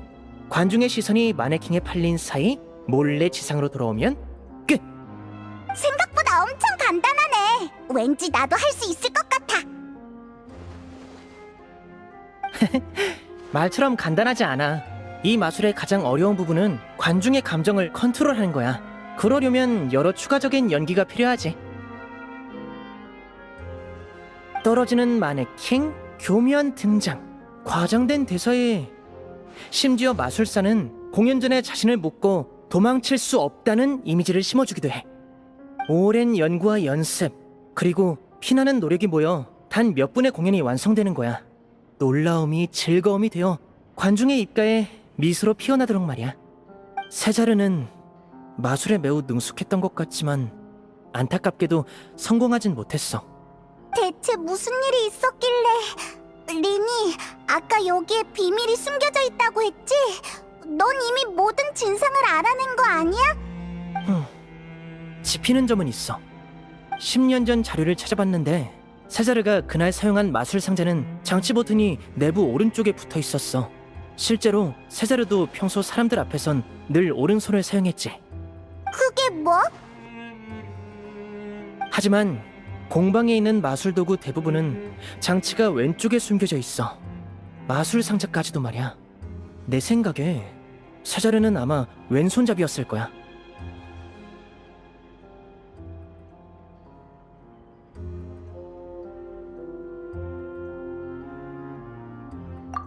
관중의 시선이 마네킹에 팔린 사이 몰래 지상으로 돌아오면 끝! 생각보다 엄청 간단하네. 왠지 나도 할 수 있을 것 같아. 말처럼 간단하지 않아. 이 마술의 가장 어려운 부분은 관중의 감정을 컨트롤하는 거야. 그러려면 여러 추가적인 연기가 필요하지. 떨어지는 마네킹, 교묘한 등장, 과장된 대사에 심지어 마술사는 공연 전에 자신을 묶고 도망칠 수 없다는 이미지를 심어주기도 해. 오랜 연구와 연습, 그리고 피나는 노력이 모여 단 몇 분의 공연이 완성되는 거야. 놀라움이 즐거움이 되어 관중의 입가에 미소로 피어나도록 말이야. 세자르는 마술에 매우 능숙했던 것 같지만 안타깝게도 성공하진 못했어. 대체 무슨 일이 있었길래... 리니, 아까 여기에 비밀이 숨겨져 있다고 했지? 넌 이미 모든 진상을 알아낸 거 아니야? 짚히는 점은 있어. 10년 전 자료를 찾아봤는데 세자르가 그날 사용한 마술 상자는 장치 버튼이 내부 오른쪽에 붙어 있었어. 실제로 세자르도 평소 사람들 앞에선 늘 오른손을 사용했지. 그게 뭐? 하지만 공방에 있는 마술 도구 대부분은 장치가 왼쪽에 숨겨져 있어. 마술 상자까지도 말이야. 내 생각에 세자르는 아마 왼손잡이였을 거야.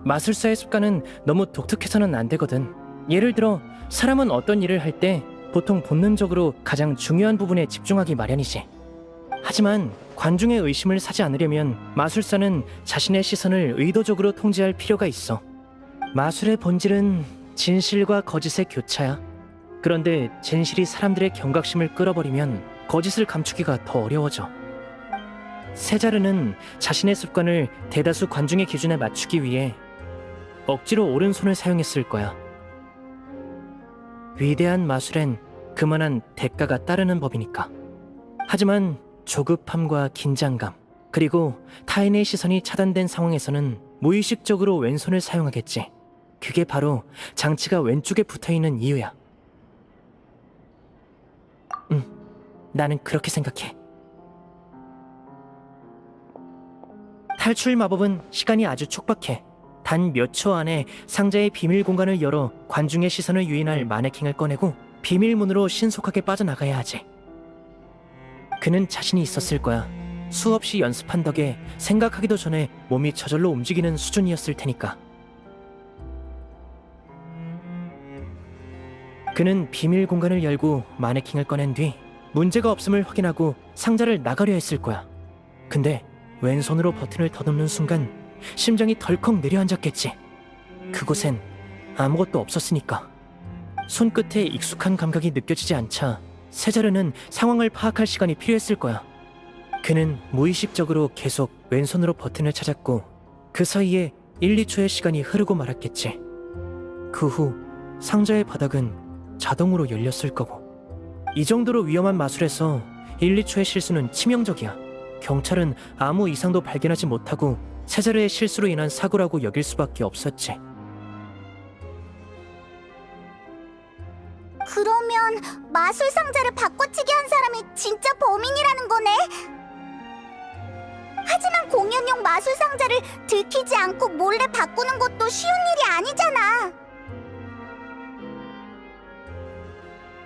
마술사의 습관은 너무 독특해서는 안 되거든. 예를 들어 사람은 어떤 일을 할 때 보통 본능적으로 가장 중요한 부분에 집중하기 마련이지. 하지만 관중의 의심을 사지 않으려면 마술사는 자신의 시선을 의도적으로 통제할 필요가 있어. 마술의 본질은 진실과 거짓의 교차야. 그런데 진실이 사람들의 경각심을 끌어버리면 거짓을 감추기가 더 어려워져. 세자르는 자신의 습관을 대다수 관중의 기준에 맞추기 위해 억지로 오른손을 사용했을 거야. 위대한 마술엔 그만한 대가가 따르는 법이니까. 하지만 조급함과 긴장감, 그리고 타인의 시선이 차단된 상황에서는 무의식적으로 왼손을 사용하겠지. 그게 바로 장치가 왼쪽에 붙어있는 이유야. 나는 그렇게 생각해. 탈출 마법은 시간이 아주 촉박해. 단 몇 초 안에 상자의 비밀 공간을 열어 관중의 시선을 유인할 마네킹을 꺼내고 비밀문으로 신속하게 빠져나가야 하지. 그는 자신이 있었을 거야. 수없이 연습한 덕에 생각하기도 전에 몸이 저절로 움직이는 수준이었을 테니까. 그는 비밀 공간을 열고 마네킹을 꺼낸 뒤 문제가 없음을 확인하고 상자를 나가려 했을 거야. 근데 왼손으로 버튼을 더듬는 순간 심장이 덜컥 내려앉았겠지. 그곳엔 아무것도 없었으니까. 손끝에 익숙한 감각이 느껴지지 않자 세자르는 상황을 파악할 시간이 필요했을 거야. 그는 무의식적으로 계속 왼손으로 버튼을 찾았고 그 사이에 1, 2초의 시간이 흐르고 말았겠지. 그 후 상자의 바닥은 자동으로 열렸을 거고. 이 정도로 위험한 마술에서 1, 2초의 실수는 치명적이야. 경찰은 아무 이상도 발견하지 못하고 세자르의 실수로 인한 사고라고 여길 수밖에 없었지. 그러면 마술 상자를 바꿔치기 한 사람이 진짜 범인이라는 거네? 하지만 공연용 마술 상자를 들키지 않고 몰래 바꾸는 것도 쉬운 일이 아니잖아.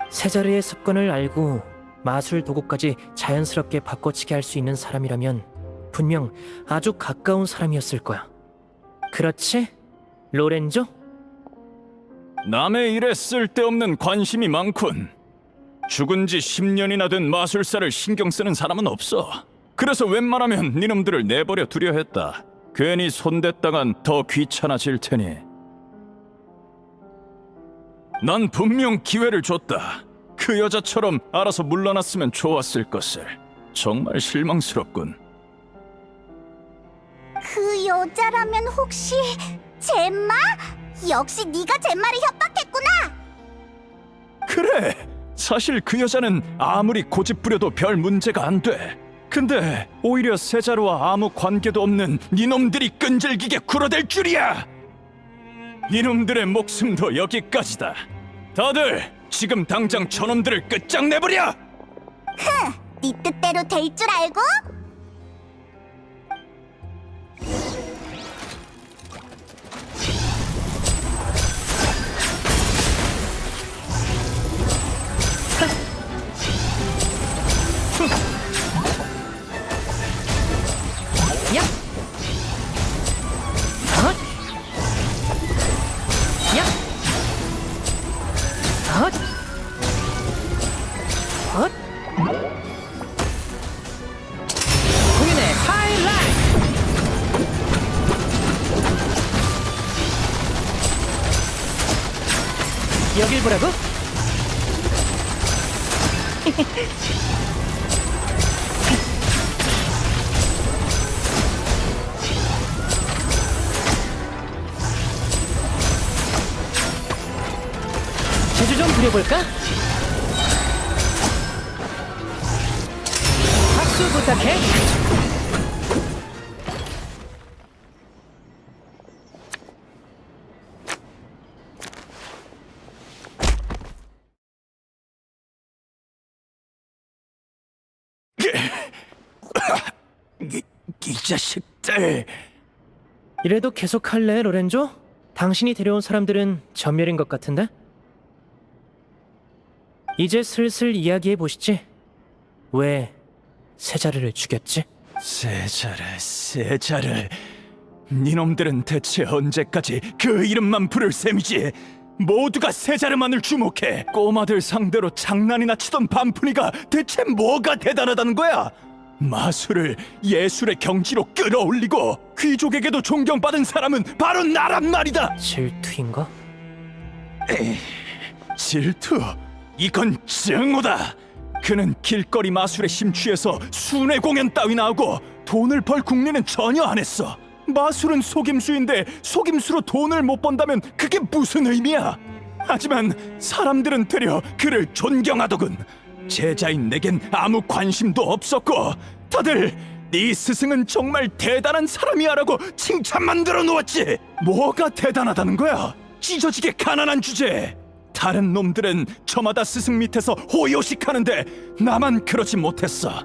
세자르의 습관을 알고 마술 도구까지 자연스럽게 바꿔치기 할 수 있는 사람이라면 분명 아주 가까운 사람이었을 거야. 그렇지? 로렌조? 남의 일에 쓸데없는 관심이 많군. 죽은 지 10년이나 된 마술사를 신경 쓰는 사람은 없어. 그래서 웬만하면 니놈들을 내버려 두려 했다. 괜히 손댔다간 더 귀찮아질 테니. 난 분명 기회를 줬다. 그 여자처럼 알아서 물러났으면 좋았을 것을. 정말 실망스럽군. 그 여자라면 혹시 젬마? 역시 네가 젬마를 협박했구나. 그래! 사실 그 여자는 아무리 고집부려도 별 문제가 안 돼. 근데 오히려 세자르와 아무 관계도 없는 니놈들이 끈질기게 굴어댈 줄이야! 이놈들의 목숨도 여기까지다. 다들 지금 당장 저놈들을 끝장내버려! 네 뜻대로 될 줄 알고? 야! 헛! 야! 헛! 헛! 공연의 하이라이트! 여길 보라고? 제주 좀 부려볼까? 박수 부탁해. 이 자식들! 이래도 계속 할래, 로렌조? 당신이 데려온 사람들은 전멸인 것 같은데? 이제 슬슬 이야기해 보시지. 왜 세자르를 죽였지? 세자르. 니놈들은 대체 언제까지 그 이름만 부를 셈이지? 모두가 세자르만을 주목해. 꼬마들 상대로 장난이나 치던 반푼이가 대체 뭐가 대단하다는 거야? 마술을 예술의 경지로 끌어올리고 귀족에게도 존경받은 사람은 바로 나란 말이다. 질투인가? 질투? 이건 증오다. 그는 길거리 마술에 심취해서 순회 공연 따위나 하고 돈을 벌 궁리는 전혀 안 했어. 마술은 속임수인데 속임수로 돈을 못 번다면 그게 무슨 의미야? 하지만 사람들은 되려 그를 존경하더군. 제자인 내겐 아무 관심도 없었고 다들 네 스승은 정말 대단한 사람이야라고 칭찬만 들어놓았지. 뭐가 대단하다는 거야? 찢어지게 가난한 주제에. 다른 놈들은 저마다 스승 밑에서 호요식하는데 나만 그러지 못했어.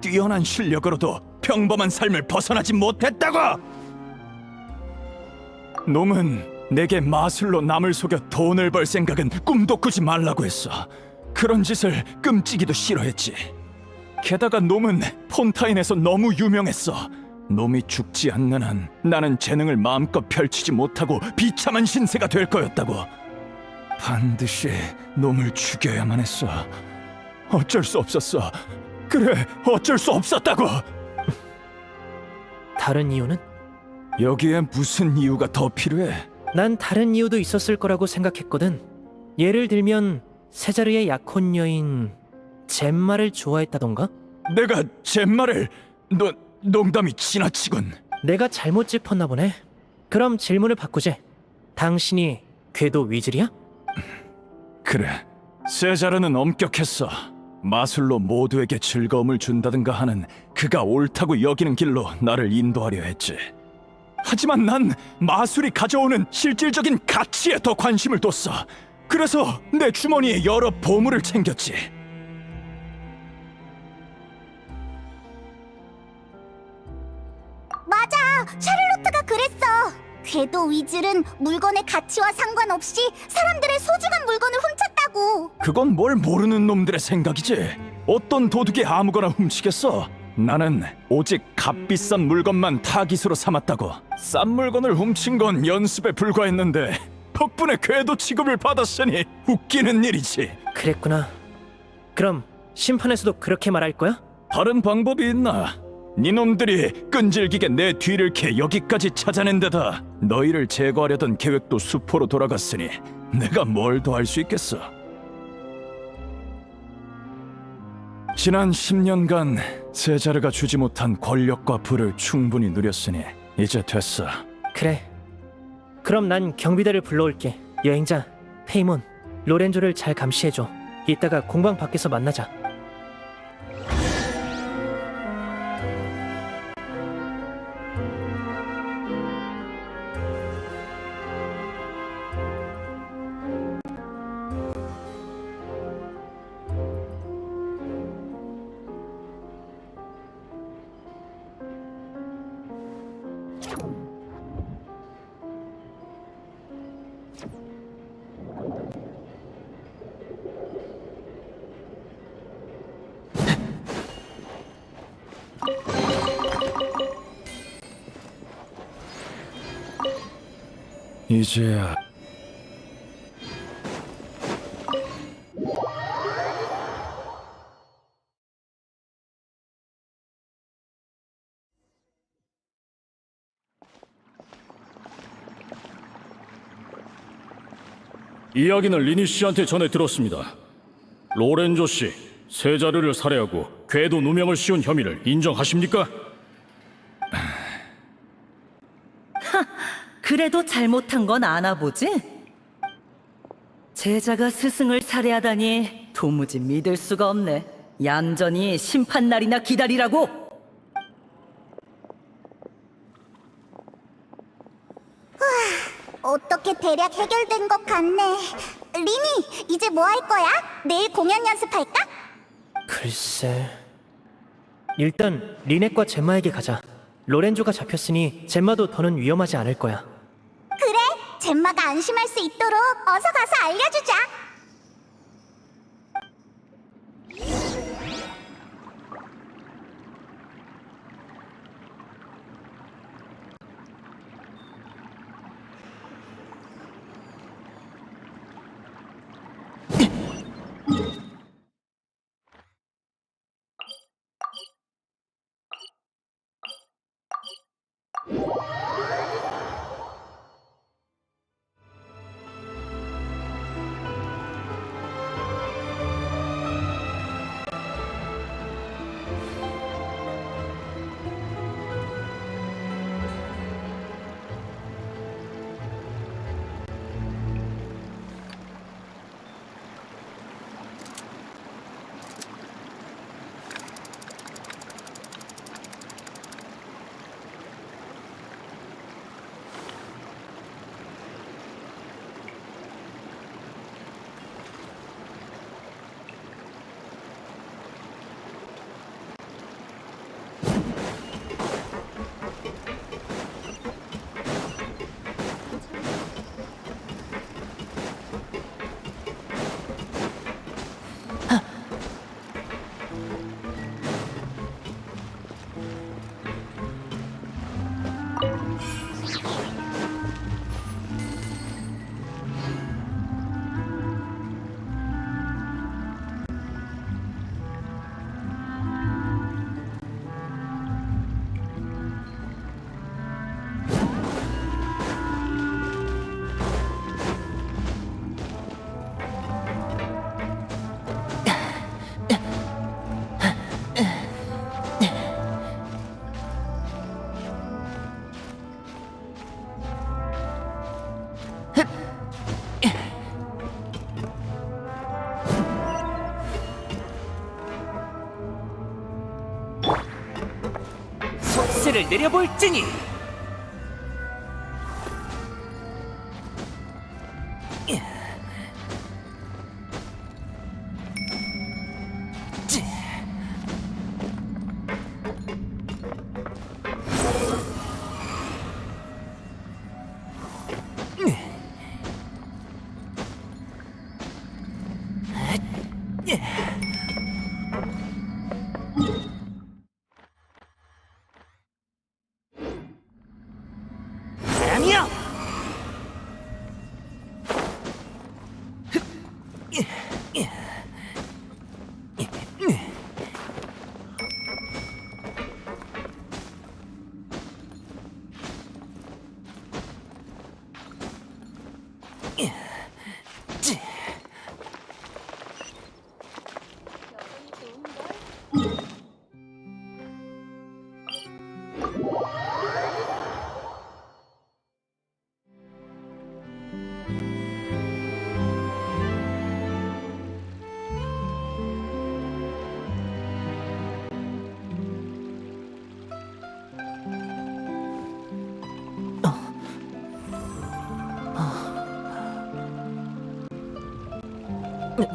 뛰어난 실력으로도 평범한 삶을 벗어나지 못했다고. 놈은 내게 마술로 남을 속여 돈을 벌 생각은 꿈도 꾸지 말라고 했어. 그런 짓을 끔찍이도 싫어했지. 게다가 놈은 폰타인에서 너무 유명했어. 놈이 죽지 않는 한 나는 재능을 마음껏 펼치지 못하고 비참한 신세가 될 거였다고. 반드시 놈을 죽여야만 했어. 어쩔 수 없었어. 그래, 어쩔 수 없었다고. 다른 이유는? 여기에 무슨 이유가 더 필요해? 난 다른 이유도 있었을 거라고 생각했거든. 예를 들면 세자르의 약혼 여인 젬마를 좋아했다던가? 내가 젬마를... 농담이 지나치군. 내가 잘못 짚었나 보네. 그럼 질문을 바꾸지. 당신이 궤도 위즐이야? 그래, 세자르는 엄격했어. 마술로 모두에게 즐거움을 준다든가 하는 그가 옳다고 여기는 길로 나를 인도하려 했지. 하지만 난 마술이 가져오는 실질적인 가치에 더 관심을 뒀어. 그래서 내 주머니에 여러 보물을 챙겼지. 맞아, 샤를로트가 그랬어. 궤도 위즐은 물건의 가치와 상관없이 사람들의 소중한 물건을 훔쳤다고. 그건 뭘 모르는 놈들의 생각이지. 어떤 도둑이 아무거나 훔치겠어. 나는 오직 값비싼 물건만 타깃으로 삼았다고. 싼 물건을 훔친 건 연습에 불과했는데 덕분에 궤도 취급을 받았으니 웃기는 일이지. 그랬구나. 그럼 심판에서도 그렇게 말할 거야? 다른 방법이 있나? 니놈들이 끈질기게 내 뒤를 캐 여기까지 찾아낸 데다 너희를 제거하려던 계획도 수포로 돌아갔으니 내가 뭘 더 할 수 있겠어. 지난 10년간 세자르가 주지 못한 권력과 부를 충분히 누렸으니 이제 됐어. 그래. 그럼 난 경비대를 불러올게. 여행자, 페이몬, 로렌조를 잘 감시해줘. 이따가 공방 밖에서 만나자. 이제야 이야기는 리니 씨한테 전해 들었습니다. 로렌조 씨, 세자르를 살해하고 궤도 누명을 씌운 혐의를 인정하십니까? 그래도 잘못한 건 아나 보지? 제자가 스승을 살해하다니 도무지 믿을 수가 없네. 얌전히 심판 날이나 기다리라고. 어떻게 대략 해결된 것 같네. 리니, 이제 뭐 할 거야? 내일 공연 연습할까? 글쎄... 일단 리넷과 젬마에게 가자. 로렌조가 잡혔으니 젬마도 더는 위험하지 않을 거야. 그래, 젬마가 안심할 수 있도록 어서 가서 알려주자. 맹세를 내려볼지니. 아니야.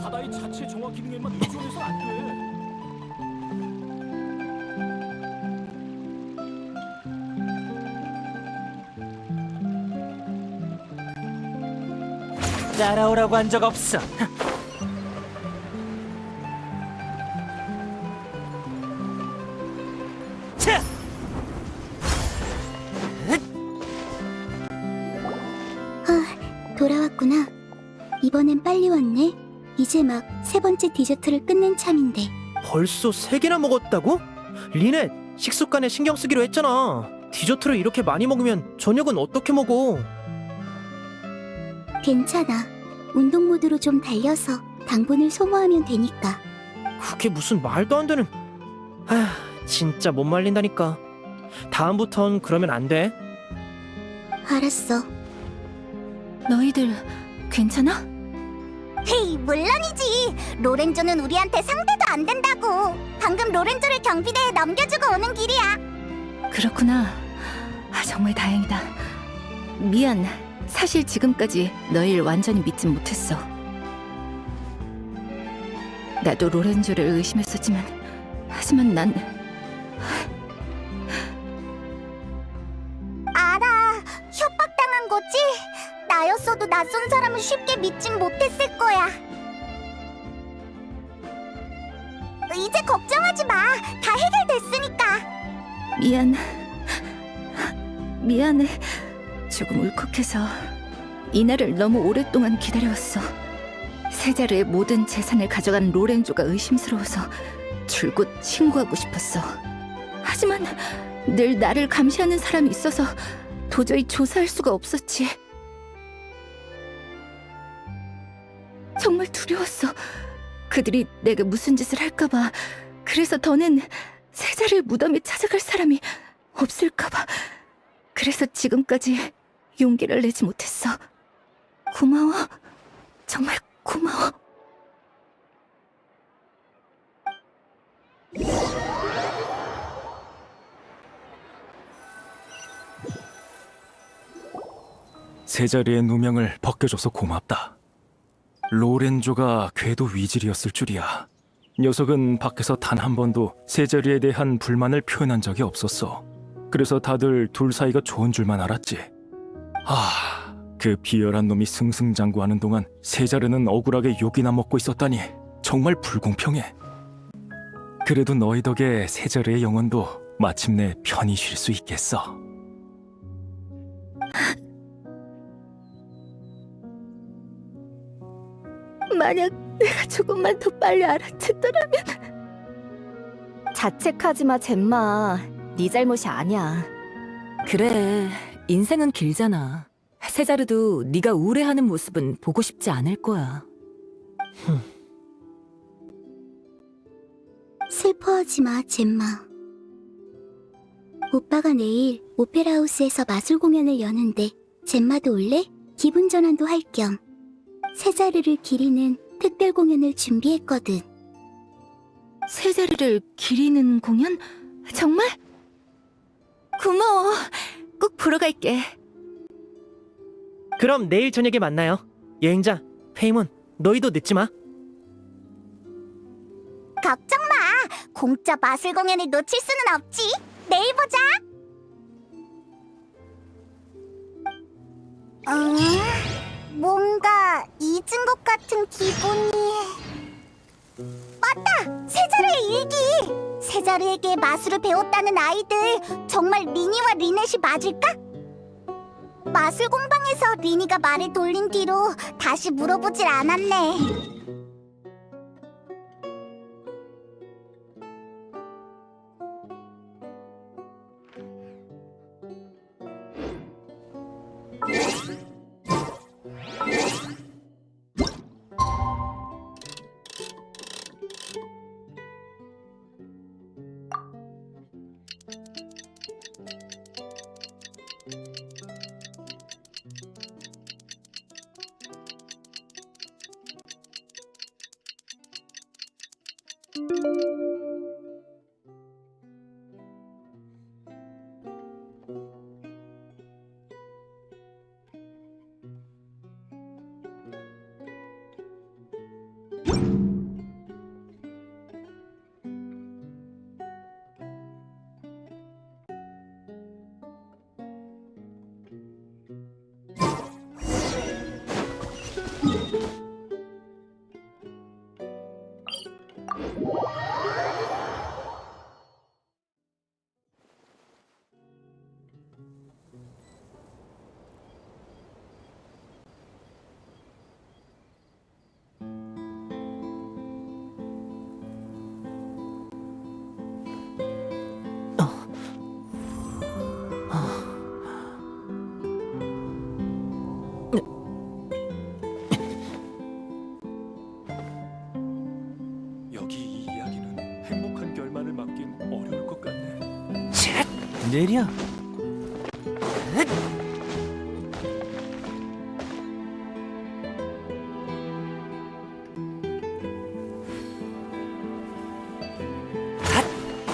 바다의 자체 정화 기능에만 의존해서는 안 돼. 따라오라고 한 적 없어. 자! 돌아왔구나. 이번엔 빨리 왔네. 이제 막 세 번째 디저트를 끝낸 참인데. 벌써 3개나 먹었다고? 리넷, 식습관에 신경 쓰기로 했잖아. 디저트를 이렇게 많이 먹으면 저녁은 어떻게 먹어? 괜찮아. 운동 모드로 좀 달려서 당분을 소모하면 되니까. 그게 무슨 말도 안 되는... 아, 진짜 못 말린다니까. 다음부턴 그러면 안 돼. 알았어. 너희들 괜찮아? 헤이, 물론이지. 로렌조는 우리한테 상대도 안 된다고. 방금 로렌조를 경비대에 넘겨주고 오는 길이야. 그렇구나. 정말 다행이다. 미안. 사실 지금까지 너희를 완전히 믿진 못했어. 나도 로렌조를 의심했었지만 하지만 난 알아. 협박당한 거지? 나였어도 낯선 사람을 쉽게 믿진 못했을 거야. 이제 걱정하지 마. 다 해결됐으니까. 미안해. 조금 울컥해서 이날을 너무 오랫동안 기다려왔어. 세자르의 모든 재산을 가져간 로렌조가 의심스러워서 줄곧 신고하고 싶었어. 하지만 늘 나를 감시하는 사람이 있어서 도저히 조사할 수가 없었지. 정말 두려웠어. 그들이 내게 무슨 짓을 할까봐. 그래서 더는 세자르의 무덤에 찾아갈 사람이 없을까봐. 그래서 지금까지 용기를 내지 못했어. 고마워. 정말 고마워. 세자리의 누명을 벗겨줘서 고맙다. 로렌조가 궤도 위질이었을 줄이야. 녀석은 밖에서 단 한 번도 세자리에 대한 불만을 표현한 적이 없었어. 그래서 다들 둘 사이가 좋은 줄만 알았지. 그 비열한 놈이 승승장구하는 동안 세자르는 억울하게 욕이나 먹고 있었다니 정말 불공평해. 그래도 너희 덕에 세자르의 영혼도 마침내 편히 쉴 수 있겠어. 만약 내가 조금만 더 빨리 알아챘더라면. 자책하지 마, 젬마. 네 잘못이 아니야. 그래, 인생은 길잖아. 세자르도 네가 우울해하는 모습은 보고 싶지 않을 거야. 슬퍼하지 마, 젬마. 오빠가 내일 오페라하우스에서 마술 공연을 여는데 젬마도 올래? 기분 전환도 할 겸 세자르를 기리는 특별 공연을 준비했거든. 세자르를 기리는 공연? 정말? 고마워. 꼭 보러 갈게. 그럼 내일 저녁에 만나요. 여행자, 페이몬, 너희도 늦지 마. 걱정 마. 공짜 마술 공연을 놓칠 수는 없지. 내일 보자. 뭔가 잊은 것 같은 기분이. 맞다! 세자르의 일기! 세자르에게 마술을 배웠다는 아이들 정말 리니와 리넷이 맞을까? 마술 공방에서 리니가 말을 돌린 뒤로 다시 물어보질 않았네. 여기 이 이야기는 행복한 결말을 맞긴 어려울 것 같네. 내려.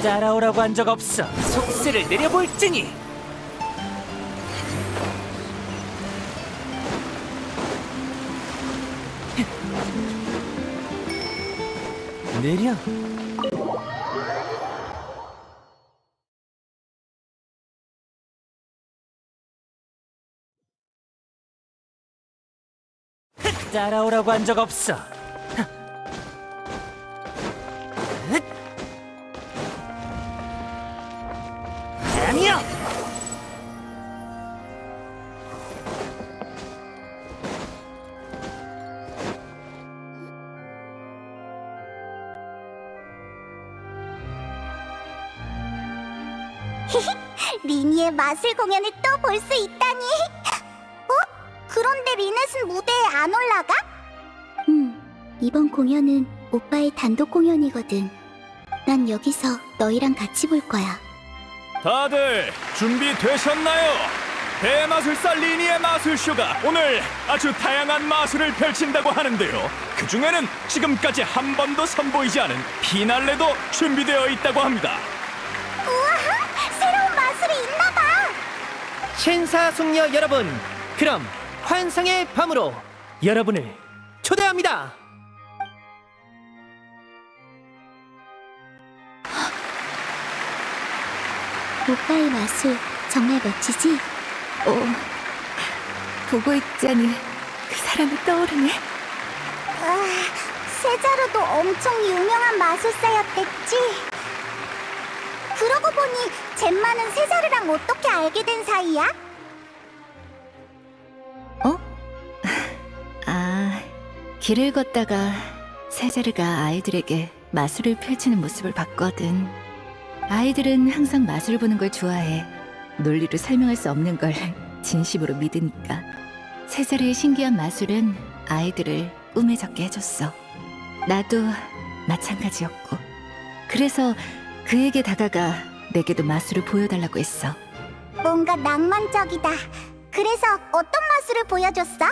따라오라고 한 적 없어. 속세를 내려볼지니. 내려. 따라오라고 한 적 없어. 아니야. 리니의 마술 공연을 또 볼 수 있다니. 그런데 리넷은 무대에 안 올라가? 이번 공연은 오빠의 단독 공연이거든. 난 여기서 너희랑 같이 볼 거야. 다들 준비되셨나요? 대마술사 리니의 마술쇼가 오늘 아주 다양한 마술을 펼친다고 하는데요. 그 중에는 지금까지 한 번도 선보이지 않은 피날레도 준비되어 있다고 합니다. 우와! 새로운 마술이 있나봐! 신사숙녀 여러분, 그럼 환상의 밤으로 여러분을 초대합니다. 오빠의 마술 정말 멋지지? 보고 있자니 그 사람이 떠오르네. 세자루도 엄청 유명한 마술사였댔지? 그러고 보니 젬마는 세자루랑 어떻게 알게 된 사이야? 길을 걷다가 세자르가 아이들에게 마술을 펼치는 모습을 봤거든. 아이들은 항상 마술 보는 걸 좋아해. 논리로 설명할 수 없는 걸 진심으로 믿으니까. 세자르의 신기한 마술은 아이들을 꿈에젖게 해줬어. 나도 마찬가지였고. 그래서 그에게 다가가 내게도 마술을 보여달라고 했어. 뭔가 낭만적이다. 그래서 어떤 마술을 보여줬어?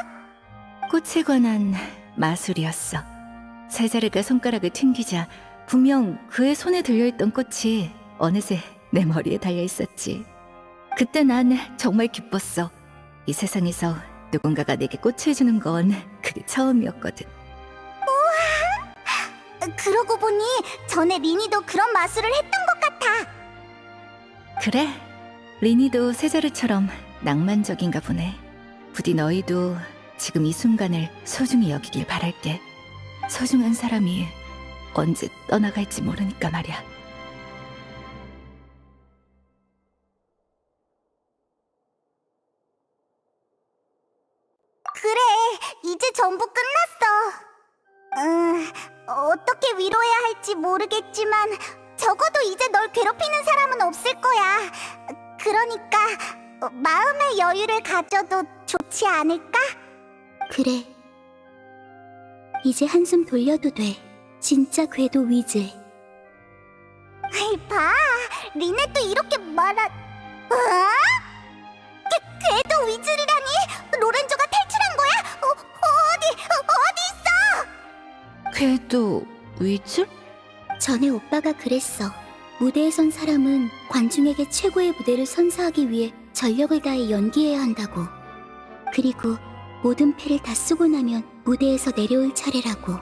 꽃에 관한 마술이었어. 세자르가 손가락을 튕기자 분명 그의 손에 들려있던 꽃이 어느새 내 머리에 달려있었지. 그때 난 정말 기뻤어. 이 세상에서 누군가가 내게 꽃을 주는 건 그게 처음이었거든. 그러고 보니 전에 리니도 그런 마술을 했던 것 같아. 그래, 리니도 세자르처럼 낭만적인가 보네. 부디 너희도 지금 이 순간을 소중히 여기길 바랄게. 소중한 사람이 언제 떠나갈지 모르니까 말이야. 그래, 이제 전부 끝났어. 어떻게 위로해야 할지 모르겠지만 적어도 이제 널 괴롭히는 사람은 없을 거야. 그러니까 마음의 여유를 가져도 좋지 않을까? 그래. 이제 한숨 돌려도 돼. 진짜 궤도 위즐. 봐, 리네도 이렇게 궤도 위즐이라니? 로렌조가 탈출한 거야? 어디 있어? 궤도 위즐? 전에 오빠가 그랬어. 무대에 선 사람은 관중에게 최고의 무대를 선사하기 위해 전력을 다해 연기해야 한다고. 그리고 모든 패를 다 쓰고 나면 무대에서 내려올 차례라고.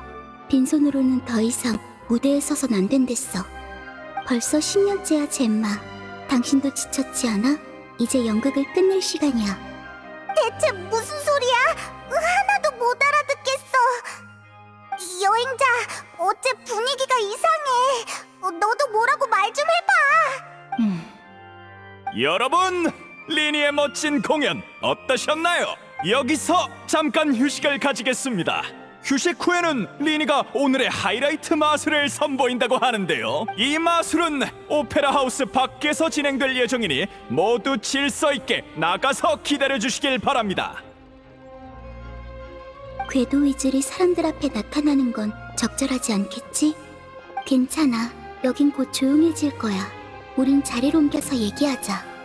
빈손으로는 더 이상 무대에 서선 안 된댔어. 벌써 10년째야, 젬마. 당신도 지쳤지 않아? 이제 연극을 끝낼 시간이야. 대체 무슨 소리야? 하나도 못 알아듣겠어. 여행자, 어째 분위기가 이상해. 너도 뭐라고 말 좀 해봐. 여러분, 리니의 멋진 공연 어떠셨나요? 여기서 잠깐 휴식을 가지겠습니다. 휴식 후에는 리니가 오늘의 하이라이트 마술을 선보인다고 하는데요. 이 마술은 오페라 하우스 밖에서 진행될 예정이니 모두 질서 있게 나가서 기다려주시길 바랍니다. 궤도 위즐이 사람들 앞에 나타나는 건 적절하지 않겠지? 괜찮아. 여긴 곧 조용해질 거야. 우린 자리를 옮겨서 얘기하자.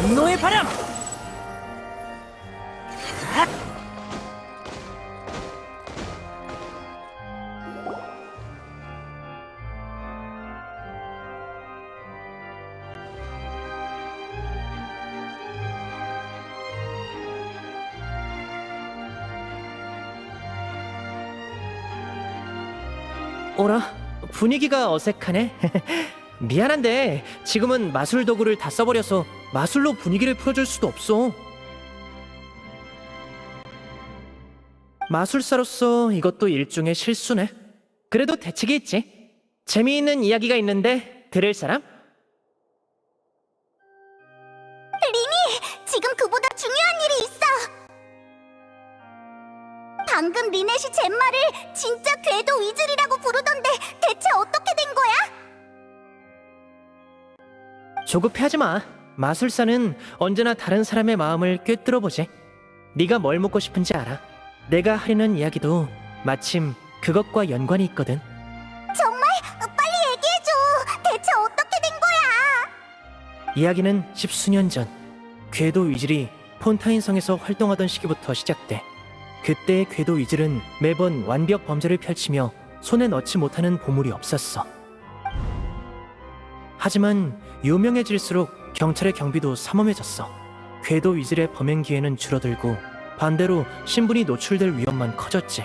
분노의 바람! 오라, 분위기가 어색하네. 미안한데 지금은 마술 도구를 다 써버려서 마술로 분위기를 풀어줄 수도 없어. 마술사로서 이것도 일종의 실수네. 그래도 대책이 있지. 재미있는 이야기가 있는데 들을 사람? 리니! 지금 그보다 중요한 일이 있어! 방금 리넷이 젬마를 진짜 궤도 위즐이라고 부르던데 대체 어떻게 된 거야? 조급해하지 마. 마술사는 언제나 다른 사람의 마음을 꿰뚫어보지. 네가 뭘 묻고 싶은지 알아. 내가 하려는 이야기도 마침 그것과 연관이 있거든. 정말? 빨리 얘기해줘! 대체 어떻게 된 거야? 이야기는 10수년 전 궤도 위즐이 폰타인성에서 활동하던 시기부터 시작돼. 그때의 궤도 위즐은 매번 완벽 범죄를 펼치며 손에 넣지 못하는 보물이 없었어. 하지만 유명해질수록 경찰의 경비도 삼엄해졌어. 궤도 위즐의 범행 기회는 줄어들고 반대로 신분이 노출될 위험만 커졌지.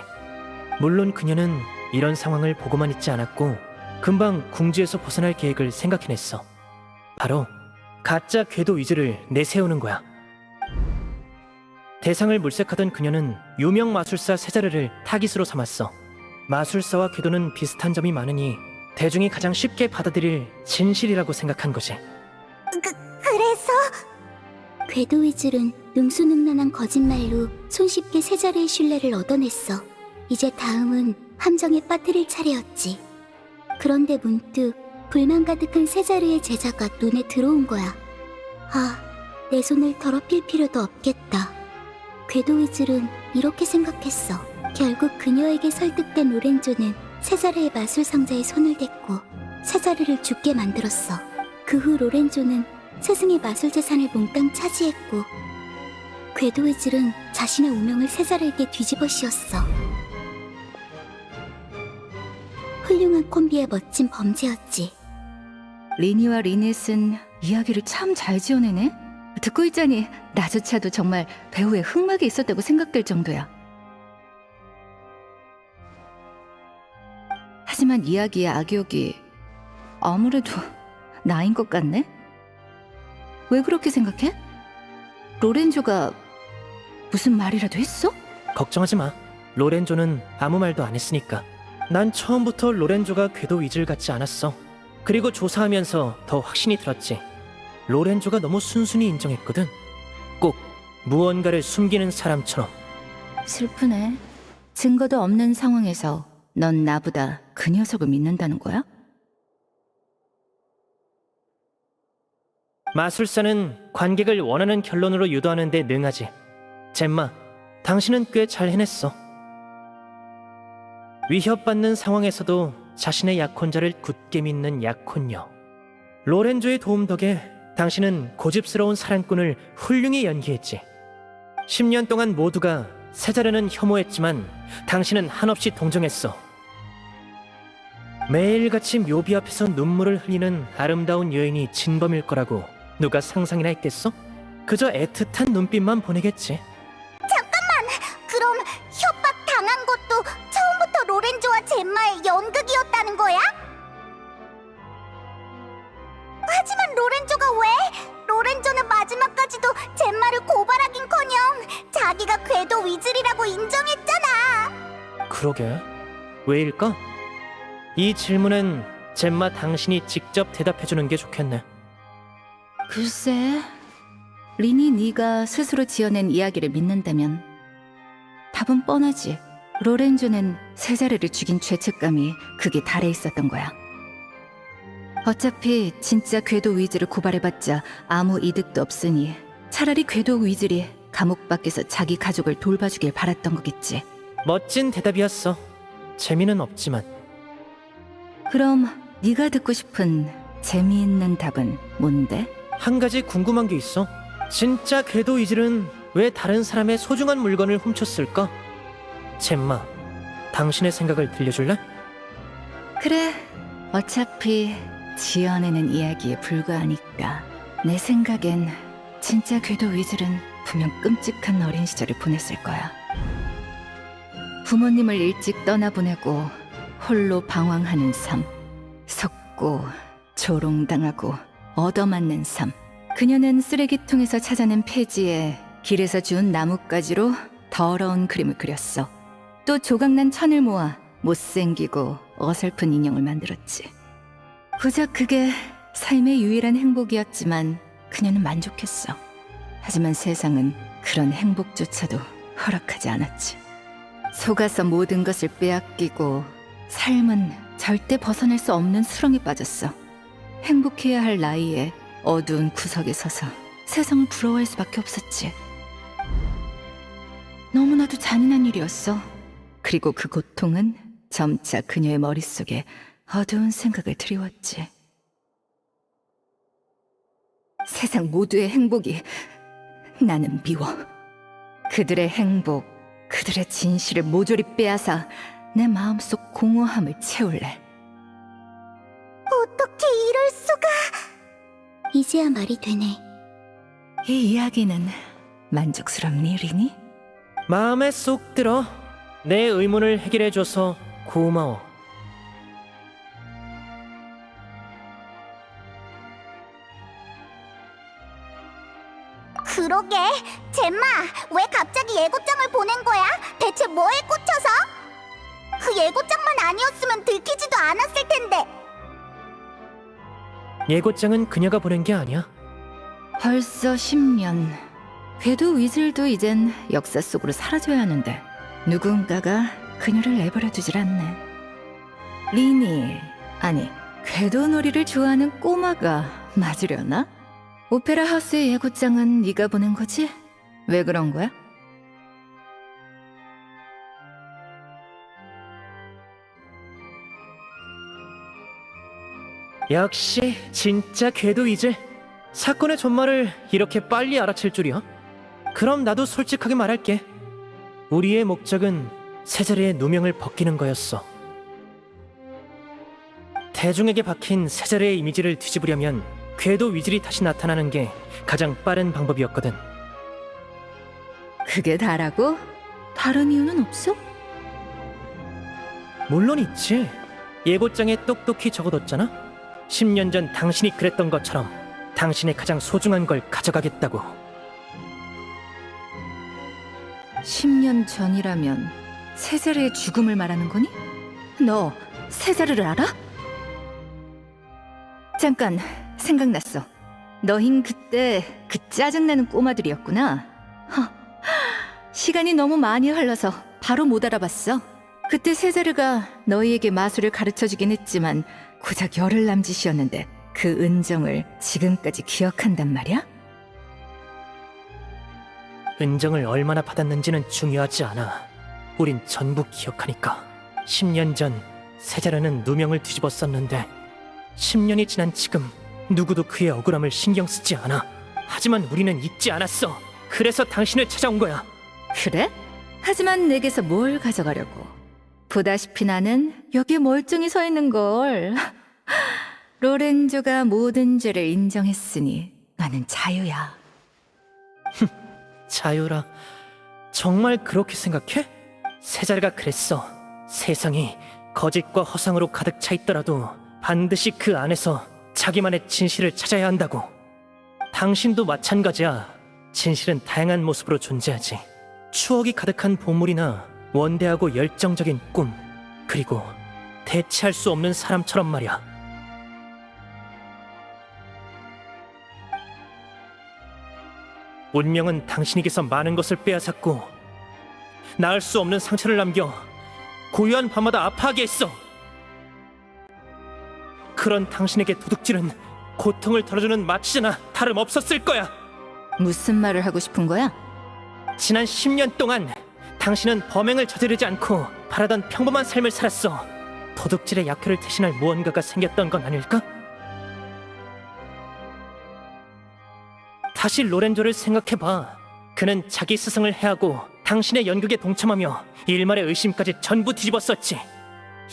물론 그녀는 이런 상황을 보고만 있지 않았고 금방 궁지에서 벗어날 계획을 생각해냈어. 바로 가짜 궤도 위즐을 내세우는 거야. 대상을 물색하던 그녀는 유명 마술사 세자르를 타깃으로 삼았어. 마술사와 궤도는 비슷한 점이 많으니 대중이 가장 쉽게 받아들일 진실이라고 생각한 거지. 그래서? 궤도 위즐은 능수능란한 거짓말로 손쉽게 세자르의 신뢰를 얻어냈어. 이제 다음은 함정에 빠뜨릴 차례였지. 그런데 문득 불만 가득한 세자르의 제자가 눈에 들어온 거야. 아, 내 손을 더럽힐 필요도 없겠다. 궤도 위즐은 이렇게 생각했어. 결국 그녀에게 설득된 로렌조는 세자르의 마술 상자에 손을 댔고 세자르를 죽게 만들었어. 그 후 로렌조는 스승의 마술 재산을 몽땅 차지했고 궤도의질은 자신의 운명을 세자르에게 뒤집어 씌웠어. 훌륭한 콤비의 멋진 범죄였지. 리니와 리넷은 이야기를 참 잘 지어내네. 듣고 있자니 나조차도 정말 배우의 흑막이 있었다고 생각될 정도야. 하지만 이야기의 악역이 아무래도 나인 것 같네? 왜 그렇게 생각해? 로렌조가 무슨 말이라도 했어? 걱정하지 마. 로렌조는 아무 말도 안 했으니까. 난 처음부터 로렌조가 궤도 위즐 같지 않았어. 그리고 조사하면서 더 확신이 들었지. 로렌조가 너무 순순히 인정했거든. 꼭 무언가를 숨기는 사람처럼. 슬프네. 증거도 없는 상황에서 넌 나보다 그 녀석을 믿는다는 거야? 마술사는 관객을 원하는 결론으로 유도하는 데 능하지. 젬마, 당신은 꽤 잘 해냈어. 위협받는 상황에서도 자신의 약혼자를 굳게 믿는 약혼녀. 로렌조의 도움 덕에 당신은 고집스러운 사랑꾼을 훌륭히 연기했지. 10년 동안 모두가 세자르는 혐오했지만 당신은 한없이 동정했어. 매일같이 묘비 앞에서 눈물을 흘리는 아름다운 여인이 진범일 거라고 누가 상상이나 했겠어? 그저 애틋한 눈빛만 보내겠지. 그럼 협박 당한 것도 처음부터 로렌조와 젬마의 연극이었다는 거야? 하지만 로렌조가 왜? 로렌조는 마지막까지도 젬마를 고발하긴커녕 자기가 궤도 위즐이라고 인정했잖아. 그러게, 왜일까? 이 질문엔 젬마 당신이 직접 대답해주는 게 좋겠네. 글쎄, 린이 네가 스스로 지어낸 이야기를 믿는다면 답은 뻔하지. 로렌조는 세자르를 죽인 죄책감이 극에 달해 있었던 거야. 어차피 진짜 궤도 위즐을 고발해봤자 아무 이득도 없으니 차라리 궤도 위즐이 감옥 밖에서 자기 가족을 돌봐주길 바랐던 거겠지. 멋진 대답이었어. 재미는 없지만. 그럼 네가 듣고 싶은 재미있는 답은 뭔데? 한 가지 궁금한 게 있어. 진짜 궤도 위즐은 왜 다른 사람의 소중한 물건을 훔쳤을까? 젬마, 당신의 생각을 들려줄래? 그래, 어차피 지어내는 이야기에 불과하니까. 내 생각엔 진짜 궤도 위즐은 분명 끔찍한 어린 시절을 보냈을 거야. 부모님을 일찍 떠나보내고 홀로 방황하는 삶, 속고 조롱당하고 얻어맞는 삶. 그녀는 쓰레기통에서 찾아낸 폐지에 길에서 주운 나뭇가지로 더러운 그림을 그렸어. 또 조각난 천을 모아 못생기고 어설픈 인형을 만들었지. 고작 그게 삶의 유일한 행복이었지만 그녀는 만족했어. 하지만 세상은 그런 행복조차도 허락하지 않았지. 속아서 모든 것을 빼앗기고 삶은 절대 벗어날 수 없는 수렁에 빠졌어. 행복해야 할 나이에 어두운 구석에 서서 세상을 부러워할 수밖에 없었지. 너무나도 잔인한 일이었어. 그리고 그 고통은 점차 그녀의 머릿속에 어두운 생각을 드리웠지. 세상 모두의 행복이 나는 미워. 그들의 행복, 그들의 진실을 모조리 빼앗아 내 마음속 공허함을 채울래. 어떻게 이럴 수가? 이제야 말이 되네. 이 이야기는 만족스럽니, 리니? 마음에 쏙 들어. 내 의문을 해결해줘서 고마워. 그러게, 젬마, 왜 갑자기 예고장을 보낸 거야? 대체 뭐에 꽂혀서? 그 예고장만 아니었으면 들키지도 않았을 텐데. 예고장은 그녀가 보낸 게 아니야. 벌써 10년. 궤도 위즐도 이젠 역사 속으로 사라져야 하는데 누군가가 그녀를 내버려 두질 않네. 리니, 아니 궤도놀이를 좋아하는 꼬마가 맞으려나? 오페라 하우스의 예고장은 네가 보낸 거지? 왜 그런 거야? 역시 진짜 궤도이지. 사건의 전말을 이렇게 빨리 알아챌 줄이야. 그럼 나도 솔직하게 말할게. 우리의 목적은 세자리의 누명을 벗기는 거였어. 대중에게 박힌 세자리의 이미지를 뒤집으려면 궤도 위즐이 다시 나타나는 게 가장 빠른 방법이었거든. 그게 다라고? 다른 이유는 없어? 물론 있지. 예고장에 똑똑히 적어뒀잖아. 10년 전 당신이 그랬던 것처럼 당신의 가장 소중한 걸 가져가겠다고. 10년 전이라면 세자르의 죽음을 말하는 거니? 너 세자르를 알아? 잠깐 생각났어. 너흰 그때 그 짜증나는 꼬마들이었구나. 시간이 너무 많이 흘러서 바로 못 알아봤어. 그때 세자르가 너희에게 마술을 가르쳐주긴 했지만 고작 열흘 남짓이었는데 그 은정을 지금까지 기억한단 말이야? 은정을 얼마나 받았는지는 중요하지 않아. 우린 전부 기억하니까. 10년 전 세자르는 누명을 뒤집어 썼는데 10년이 지난 지금 누구도 그의 억울함을 신경 쓰지 않아. 하지만 우리는 잊지 않았어. 그래서 당신을 찾아온 거야. 그래? 하지만 내게서 뭘 가져가려고? 보다시피 나는 여기에 멀쩡히 서 있는 걸. 로렌조가 모든 죄를 인정했으니 나는 자유야. 자유라. 정말 그렇게 생각해? 세자르가 그랬어. 세상이 거짓과 허상으로 가득 차 있더라도 반드시 그 안에서 자기만의 진실을 찾아야 한다고. 당신도 마찬가지야. 진실은 다양한 모습으로 존재하지. 추억이 가득한 보물이나 원대하고 열정적인 꿈, 그리고 대체할 수 없는 사람처럼 말이야. 운명은 당신에게서 많은 것을 빼앗았고 나을 수 없는 상처를 남겨 고요한 밤마다 아파하게 했어. 그런 당신에게 도둑질은 고통을 덜어주는 마취잖아. 다름없었을 거야. 무슨 말을 하고 싶은 거야? 지난 10년 동안 당신은 범행을 저지르지 않고 바라던 평범한 삶을 살았어. 도둑질의 약효를 대신할 무언가가 생겼던 건 아닐까? 다시 로렌조를 생각해봐. 그는 자기 스승을 해하고 당신의 연극에 동참하며 일말의 의심까지 전부 뒤집었었지.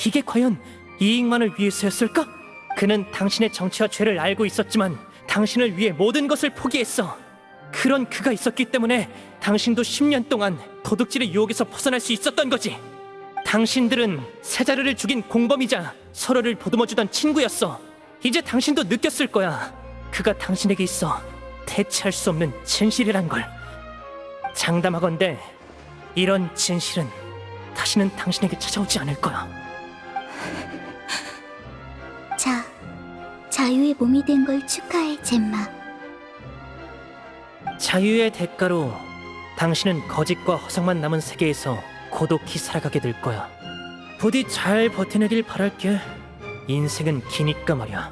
이게 과연 이익만을 위해서였을까? 그는 당신의 정체와 죄를 알고 있었지만 당신을 위해 모든 것을 포기했어. 그런 그가 있었기 때문에 당신도 10년 동안 도둑질의 유혹에서 벗어날 수 있었던 거지. 당신들은 세자르를 죽인 공범이자 서로를 보듬어주던 친구였어. 이제 당신도 느꼈을 거야. 그가 당신에게 있어 대체할 수 없는 진실이란 걸. 장담하건대 이런 진실은 다시는 당신에게 찾아오지 않을 거야. 자, 자유의 몸이 된 걸 축하해, 젬마. 자유의 대가로 당신은 거짓과 허상만 남은 세계에서 고독히 살아가게 될 거야. 부디 잘 버텨내길 바랄게. 인생은 기니까 말이야.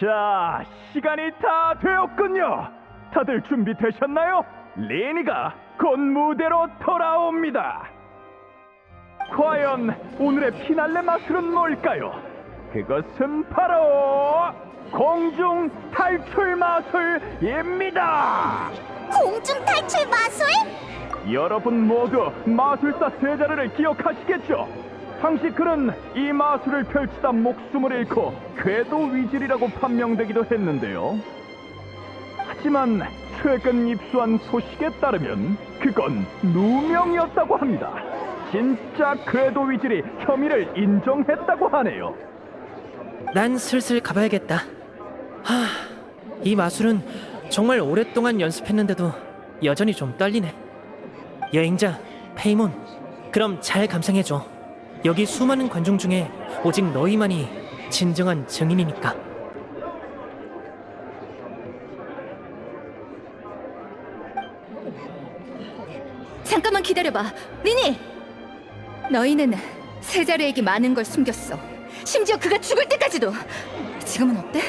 자, 시간이 다 되었군요. 다들 준비되셨나요? 리니가 곧 무대로 돌아옵니다. 과연 오늘의 피날레 마술은 뭘까요? 그것은 바로 공중 탈출 마술입니다. 공중 탈출 마술? 여러분 모두 마술사 세자르를 기억하시겠죠? 당시 그는 이 마술을 펼치다 목숨을 잃고 궤도 위즐이라고 판명되기도 했는데요. 하지만 최근 입수한 소식에 따르면 그건 누명이었다고 합니다. 진짜 궤도 위즐이 혐의를 인정했다고 하네요. 난 슬슬 가봐야겠다. 이 마술은 정말 오랫동안 연습했는데도 여전히 좀 떨리네. 여행자 페이몬, 그럼 잘 감상해줘. 여기 수많은 관중 중에 오직 너희만이 진정한 증인이니까. 잠깐만 기다려봐. 리니! 너희는 세자르에게 많은 걸 숨겼어. 심지어 그가 죽을 때까지도. 지금은 어때?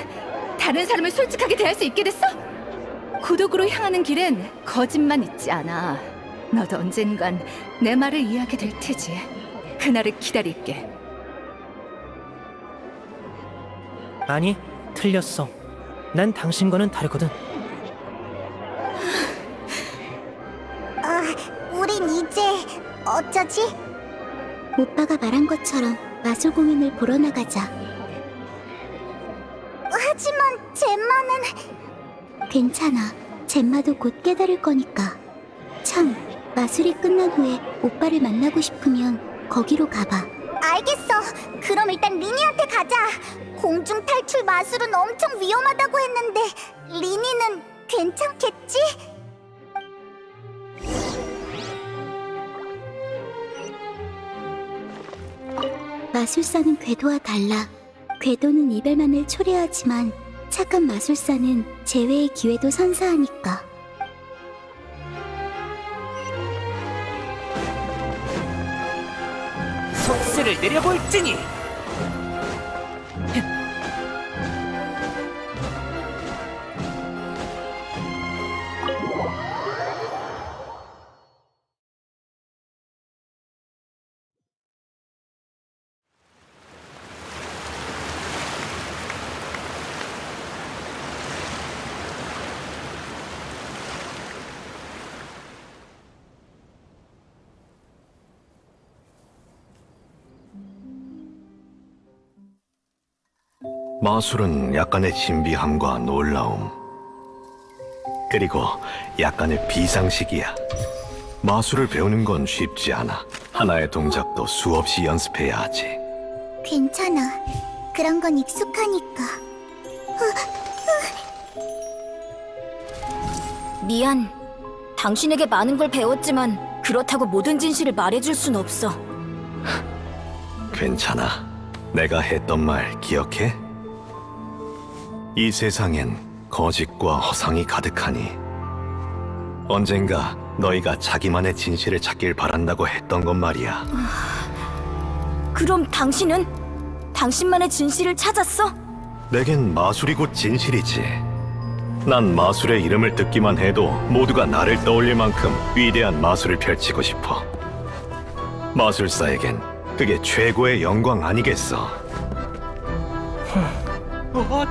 다른 사람을 솔직하게 대할 수 있게 됐어? 고독으로 향하는 길엔 거짓만 있지 않아. 너도 언젠간 내 말을 이해하게 될 테지. 그날을 기다릴게. 아니, 틀렸어. 난 당신과는 다르거든. 우린 이제 어쩌지? 오빠가 말한 것처럼 마술 공연을 보러 나가자. 하지만 젬마는... 괜찮아. 젬마도 곧 깨달을 거니까. 참, 마술이 끝난 후에 오빠를 만나고 싶으면 거기로 가봐. 알겠어. 그럼 일단 리니한테 가자. 공중 탈출 마술은 엄청 위험하다고 했는데 리니는 괜찮겠지? 마술사는 궤도와 달라. 궤도는 이별만을 초래하지만 착한 마술사는 재회의 기회도 선사하니까. 속세를 내려볼지니. 마술은 약간의 신비함과 놀라움, 그리고 약간의 비상식이야. 마술을 배우는 건 쉽지 않아. 하나의 동작도 수없이 연습해야 하지. 괜찮아. 그런 건 익숙하니까. 미안. 당신에게 많은 걸 배웠지만 그렇다고 모든 진실을 말해줄 순 없어. 괜찮아. 내가 했던 말 기억해? 이 세상엔 거짓과 허상이 가득하니 언젠가 너희가 자기만의 진실을 찾길 바란다고 했던 것 말이야. 그럼 당신은? 당신만의 진실을 찾았어? 내겐 마술이 곧 진실이지. 난 마술의 이름을 듣기만 해도 모두가 나를 떠올릴 만큼 위대한 마술을 펼치고 싶어. 마술사에겐 그게 최고의 영광 아니겠어?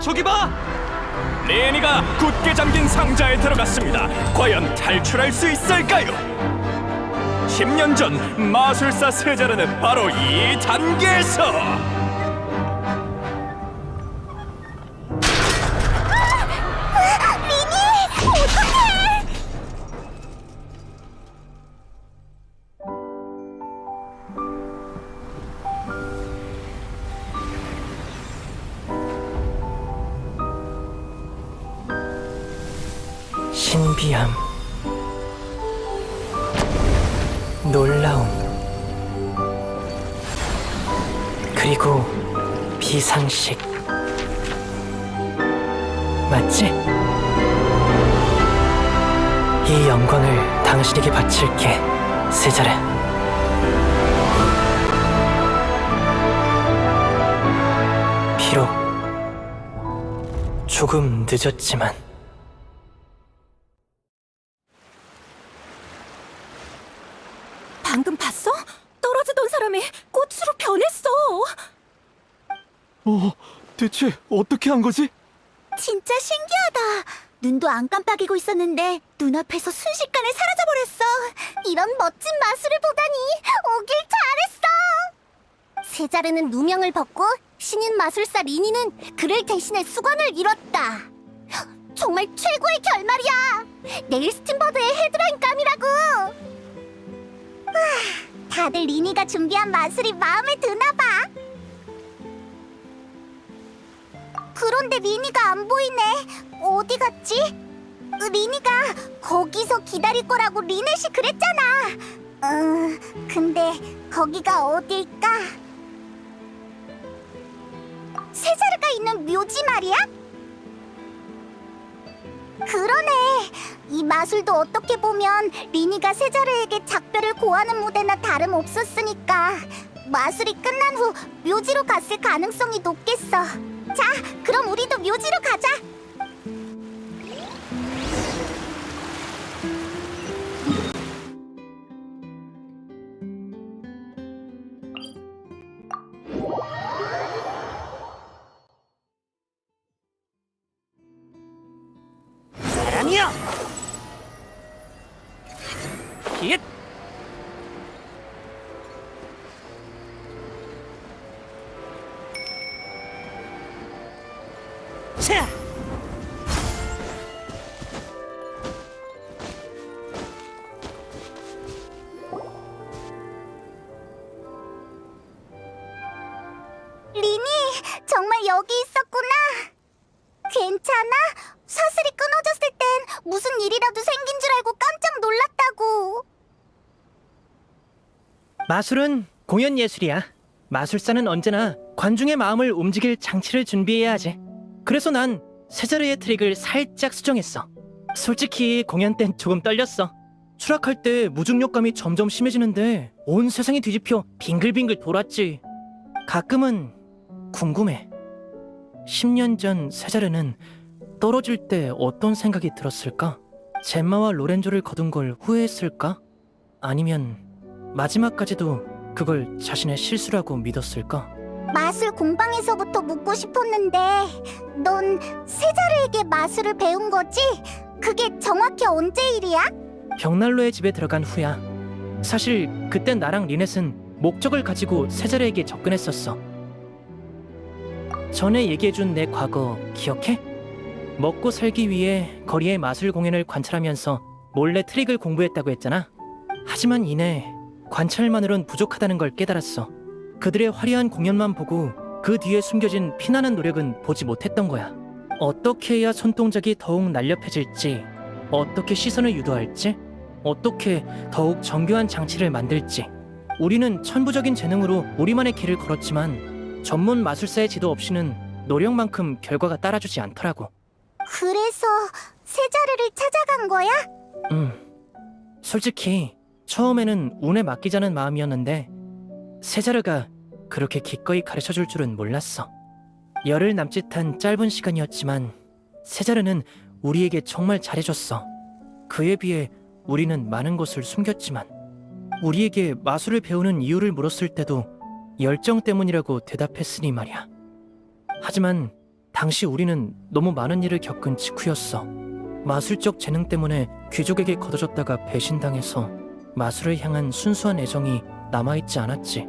저기 봐! 레니가 굳게 잠긴 상자에 들어갔습니다. 과연 탈출할 수 있을까요? 10년 전 마술사 세자르는 바로 이 단계에서 신비함, 놀라움, 그리고 비상식. 맞지? 이 영광을 당신에게 바칠게, 세자르. 비록 조금 늦었지만. 방금 봤어? 떨어지던 사람이 꽃으로 변했어. 대체 어떻게 한 거지? 진짜 신기하다. 눈도 안 깜빡이고 있었는데 눈앞에서 순식간에 사라져버렸어. 이런 멋진 마술을 보다니 오길 잘했어. 세자르는 누명을 벗고 신인 마술사 리니는 그를 대신해 수건을 잃었다. 정말 최고의 결말이야. 내일 스팀버드의 헤드라인감이라고. 다들 리니가 준비한 마술이 마음에 드나 봐. 그런데 리니가 안 보이네. 어디 갔지? 리니가 거기서 기다릴 거라고 리넷이 그랬잖아. 근데 거기가 어딜까? 세자르가 있는 묘지 말이야? 그러네. 이 마술도 어떻게 보면 리니가 세자르에게 작별을 고하는 무대나 다름없었으니까 마술이 끝난 후 묘지로 갔을 가능성이 높겠어. 자, 그럼 우리도 묘지로 가자. 힛! 차! 리니, 정말 여기 있었구나. 괜찮아? 사슬이 끊어졌을 땐 무슨 일이라도 생긴 줄 알고 깜짝 놀랐다고. 마술은 공연 예술이야. 마술사는 언제나 관중의 마음을 움직일 장치를 준비해야 하지. 그래서 난 세자르의 트릭을 살짝 수정했어. 솔직히 공연 땐 조금 떨렸어. 추락할 때 무중력감이 점점 심해지는데 온 세상이 뒤집혀 빙글빙글 돌았지. 가끔은 궁금해. 10년 전 세자르는 떨어질 때 어떤 생각이 들었을까? 젬마와 로렌조를 거둔 걸 후회했을까? 아니면 마지막까지도 그걸 자신의 실수라고 믿었을까? 마술 공방에서부터 묻고 싶었는데 넌 세자르에게 마술을 배운 거지? 그게 정확히 언제 일이야? 벽난로의 집에 들어간 후야. 사실 그땐 나랑 리넷은 목적을 가지고 세자르에게 접근했었어. 전에 얘기해준 내 과거 기억해? 먹고 살기 위해 거리의 마술 공연을 관찰하면서 몰래 트릭을 공부했다고 했잖아. 하지만 이내 관찰만으론 부족하다는 걸 깨달았어. 그들의 화려한 공연만 보고 그 뒤에 숨겨진 피나는 노력은 보지 못했던 거야. 어떻게 해야 손동작이 더욱 날렵해질지, 어떻게 시선을 유도할지, 어떻게 더욱 정교한 장치를 만들지. 우리는 천부적인 재능으로 우리만의 길을 걸었지만 전문 마술사의 지도 없이는 노력만큼 결과가 따라주지 않더라고. 그래서 세자르를 찾아간 거야? 솔직히 처음에는 운에 맡기자는 마음이었는데 세자르가 그렇게 기꺼이 가르쳐줄 줄은 몰랐어. 열흘 남짓한 짧은 시간이었지만 세자르는 우리에게 정말 잘해줬어. 그에 비해 우리는 많은 것을 숨겼지만 우리에게 마술을 배우는 이유를 물었을 때도 열정 때문이라고 대답했으니 말이야. 하지만 당시 우리는 너무 많은 일을 겪은 직후였어. 마술적 재능 때문에 귀족에게 거둬졌다가 배신당해서 마술을 향한 순수한 애정이 남아있지 않았지.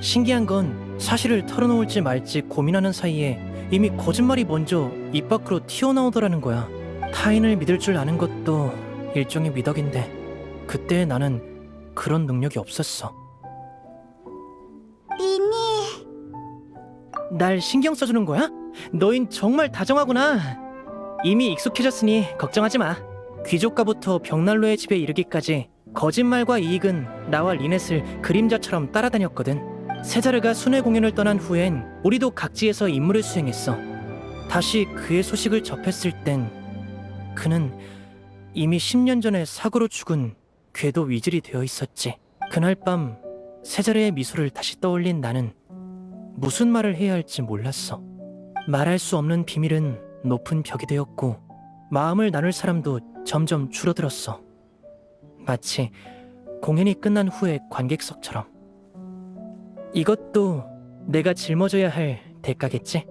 신기한 건 사실을 털어놓을지 말지 고민하는 사이에 이미 거짓말이 먼저 입 밖으로 튀어나오더라는 거야. 타인을 믿을 줄 아는 것도 일종의 미덕인데 그때 나는 그런 능력이 없었어. 리니, 날 신경 써주는 거야? 너흰 정말 다정하구나. 이미 익숙해졌으니 걱정하지 마. 귀족가부터 벽난로의 집에 이르기까지 거짓말과 이익은 나와 리넷을 그림자처럼 따라다녔거든. 세자르가 순회 공연을 떠난 후엔 우리도 각지에서 임무를 수행했어. 다시 그의 소식을 접했을 땐 그는 이미 10년 전에 사고로 죽은 궤도 위즐이 되어 있었지. 그날 밤 세자르의 미소를 다시 떠올린 나는 무슨 말을 해야 할지 몰랐어. 말할 수 없는 비밀은 높은 벽이 되었고 마음을 나눌 사람도 점점 줄어들었어. 마치 공연이 끝난 후의 관객석처럼. 이것도 내가 짊어져야 할 대가겠지?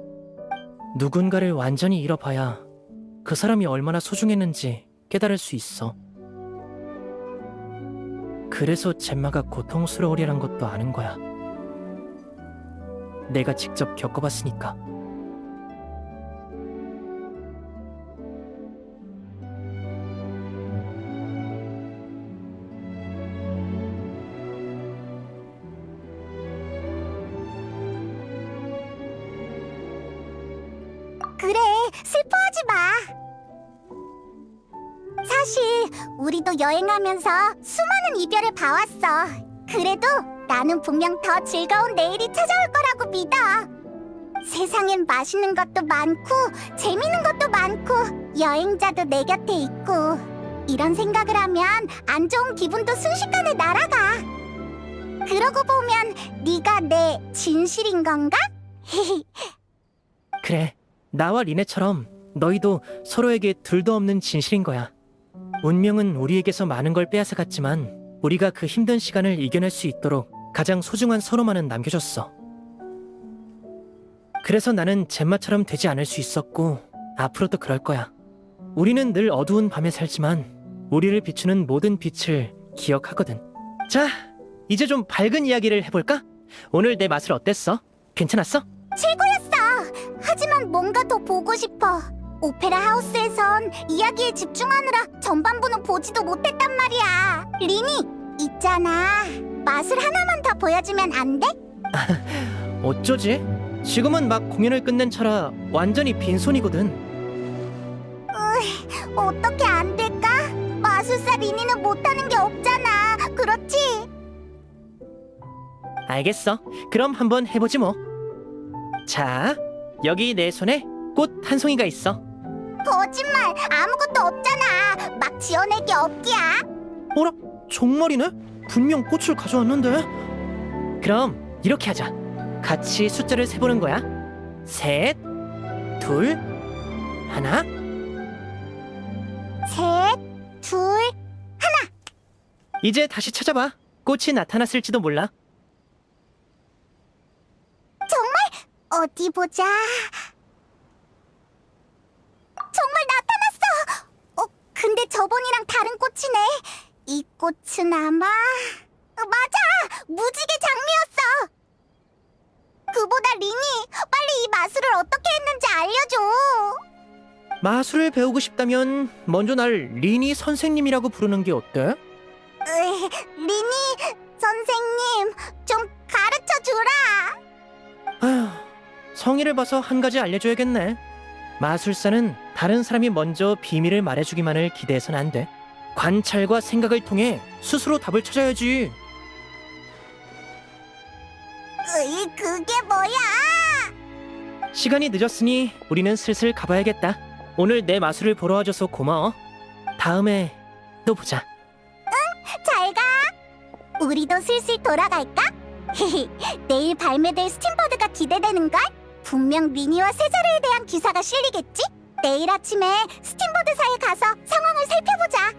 누군가를 완전히 잃어봐야 그 사람이 얼마나 소중했는지 깨달을 수 있어. 그래서 젬마가 고통스러우리란 것도 아는 거야. 내가 직접 겪어봤으니까. 그래, 슬퍼하지 마. 사실 우리도 여행하면서 수많은 이별을 봐왔어. 그래도 나는 분명 더 즐거운 내일이 찾아올 거라고 믿어. 세상엔 맛있는 것도 많고 재미있는 것도 많고 여행자도 내 곁에 있고 이런 생각을 하면 안 좋은 기분도 순식간에 날아가. 그러고 보면 네가 내 진실인 건가? 그래, 나와 리네처럼 너희도 서로에게 둘도 없는 진실인 거야. 운명은 우리에게서 많은 걸 빼앗아갔지만 우리가 그 힘든 시간을 이겨낼 수 있도록 가장 소중한 서로만은 남겨줬어. 그래서 나는 젬마처럼 되지 않을 수 있었고 앞으로도 그럴 거야. 우리는 늘 어두운 밤에 살지만 우리를 비추는 모든 빛을 기억하거든. 자, 이제 좀 밝은 이야기를 해볼까? 오늘 내 맛을 어땠어? 괜찮았어? 최고였어. 하지만 뭔가 더 보고 싶어. 오페라 하우스에선 이야기에 집중하느라 전반부는 보지도 못했단 말이야. 리니, 있잖아. 맛을 하나만 더 보여주면 안 돼? 어쩌지? 지금은 막 공연을 끝낸 차라 완전히 빈손이거든. 어떻게 안 될까? 마술사 리니는 못하는 게 없잖아. 그렇지? 알겠어. 그럼 한번 해보지 뭐. 자, 여기 내 손에 꽃 한 송이가 있어. 거짓말. 아무것도 없잖아. 막 지어내기 없기야. 어라? 정말이네? 분명 꽃을 가져왔는데? 그럼 이렇게 하자. 같이 숫자를 세보는 거야. 셋, 둘, 하나. 셋, 둘. 이제 다시 찾아봐. 꽃이 나타났을지도 몰라. 어디 보자. 정말 나타났어. 근데 저번이랑 다른 꽃이네. 이 꽃은 아마 맞아. 무지개 장미였어. 그보다 리니, 빨리 이 마술을 어떻게 했는지 알려줘. 마술을 배우고 싶다면 먼저 날 리니 선생님이라고 부르는 게 어때? 리니 선생님, 좀 가르쳐 주라. 아휴, 성의를 봐서 한 가지 알려줘야겠네. 마술사는 다른 사람이 먼저 비밀을 말해주기만을 기대해선 안 돼. 관찰과 생각을 통해 스스로 답을 찾아야지. 그게 뭐야? 시간이 늦었으니 우리는 슬슬 가봐야겠다. 오늘 내 마술을 보러 와줘서 고마워. 다음에 또 보자. 잘 가. 우리도 슬슬 돌아갈까? 내일 발매될 스팀버드가 기대되는걸? 분명 리니와 세자르에 대한 기사가 실리겠지? 내일 아침에 스팀버드사에 가서 상황을 살펴보자.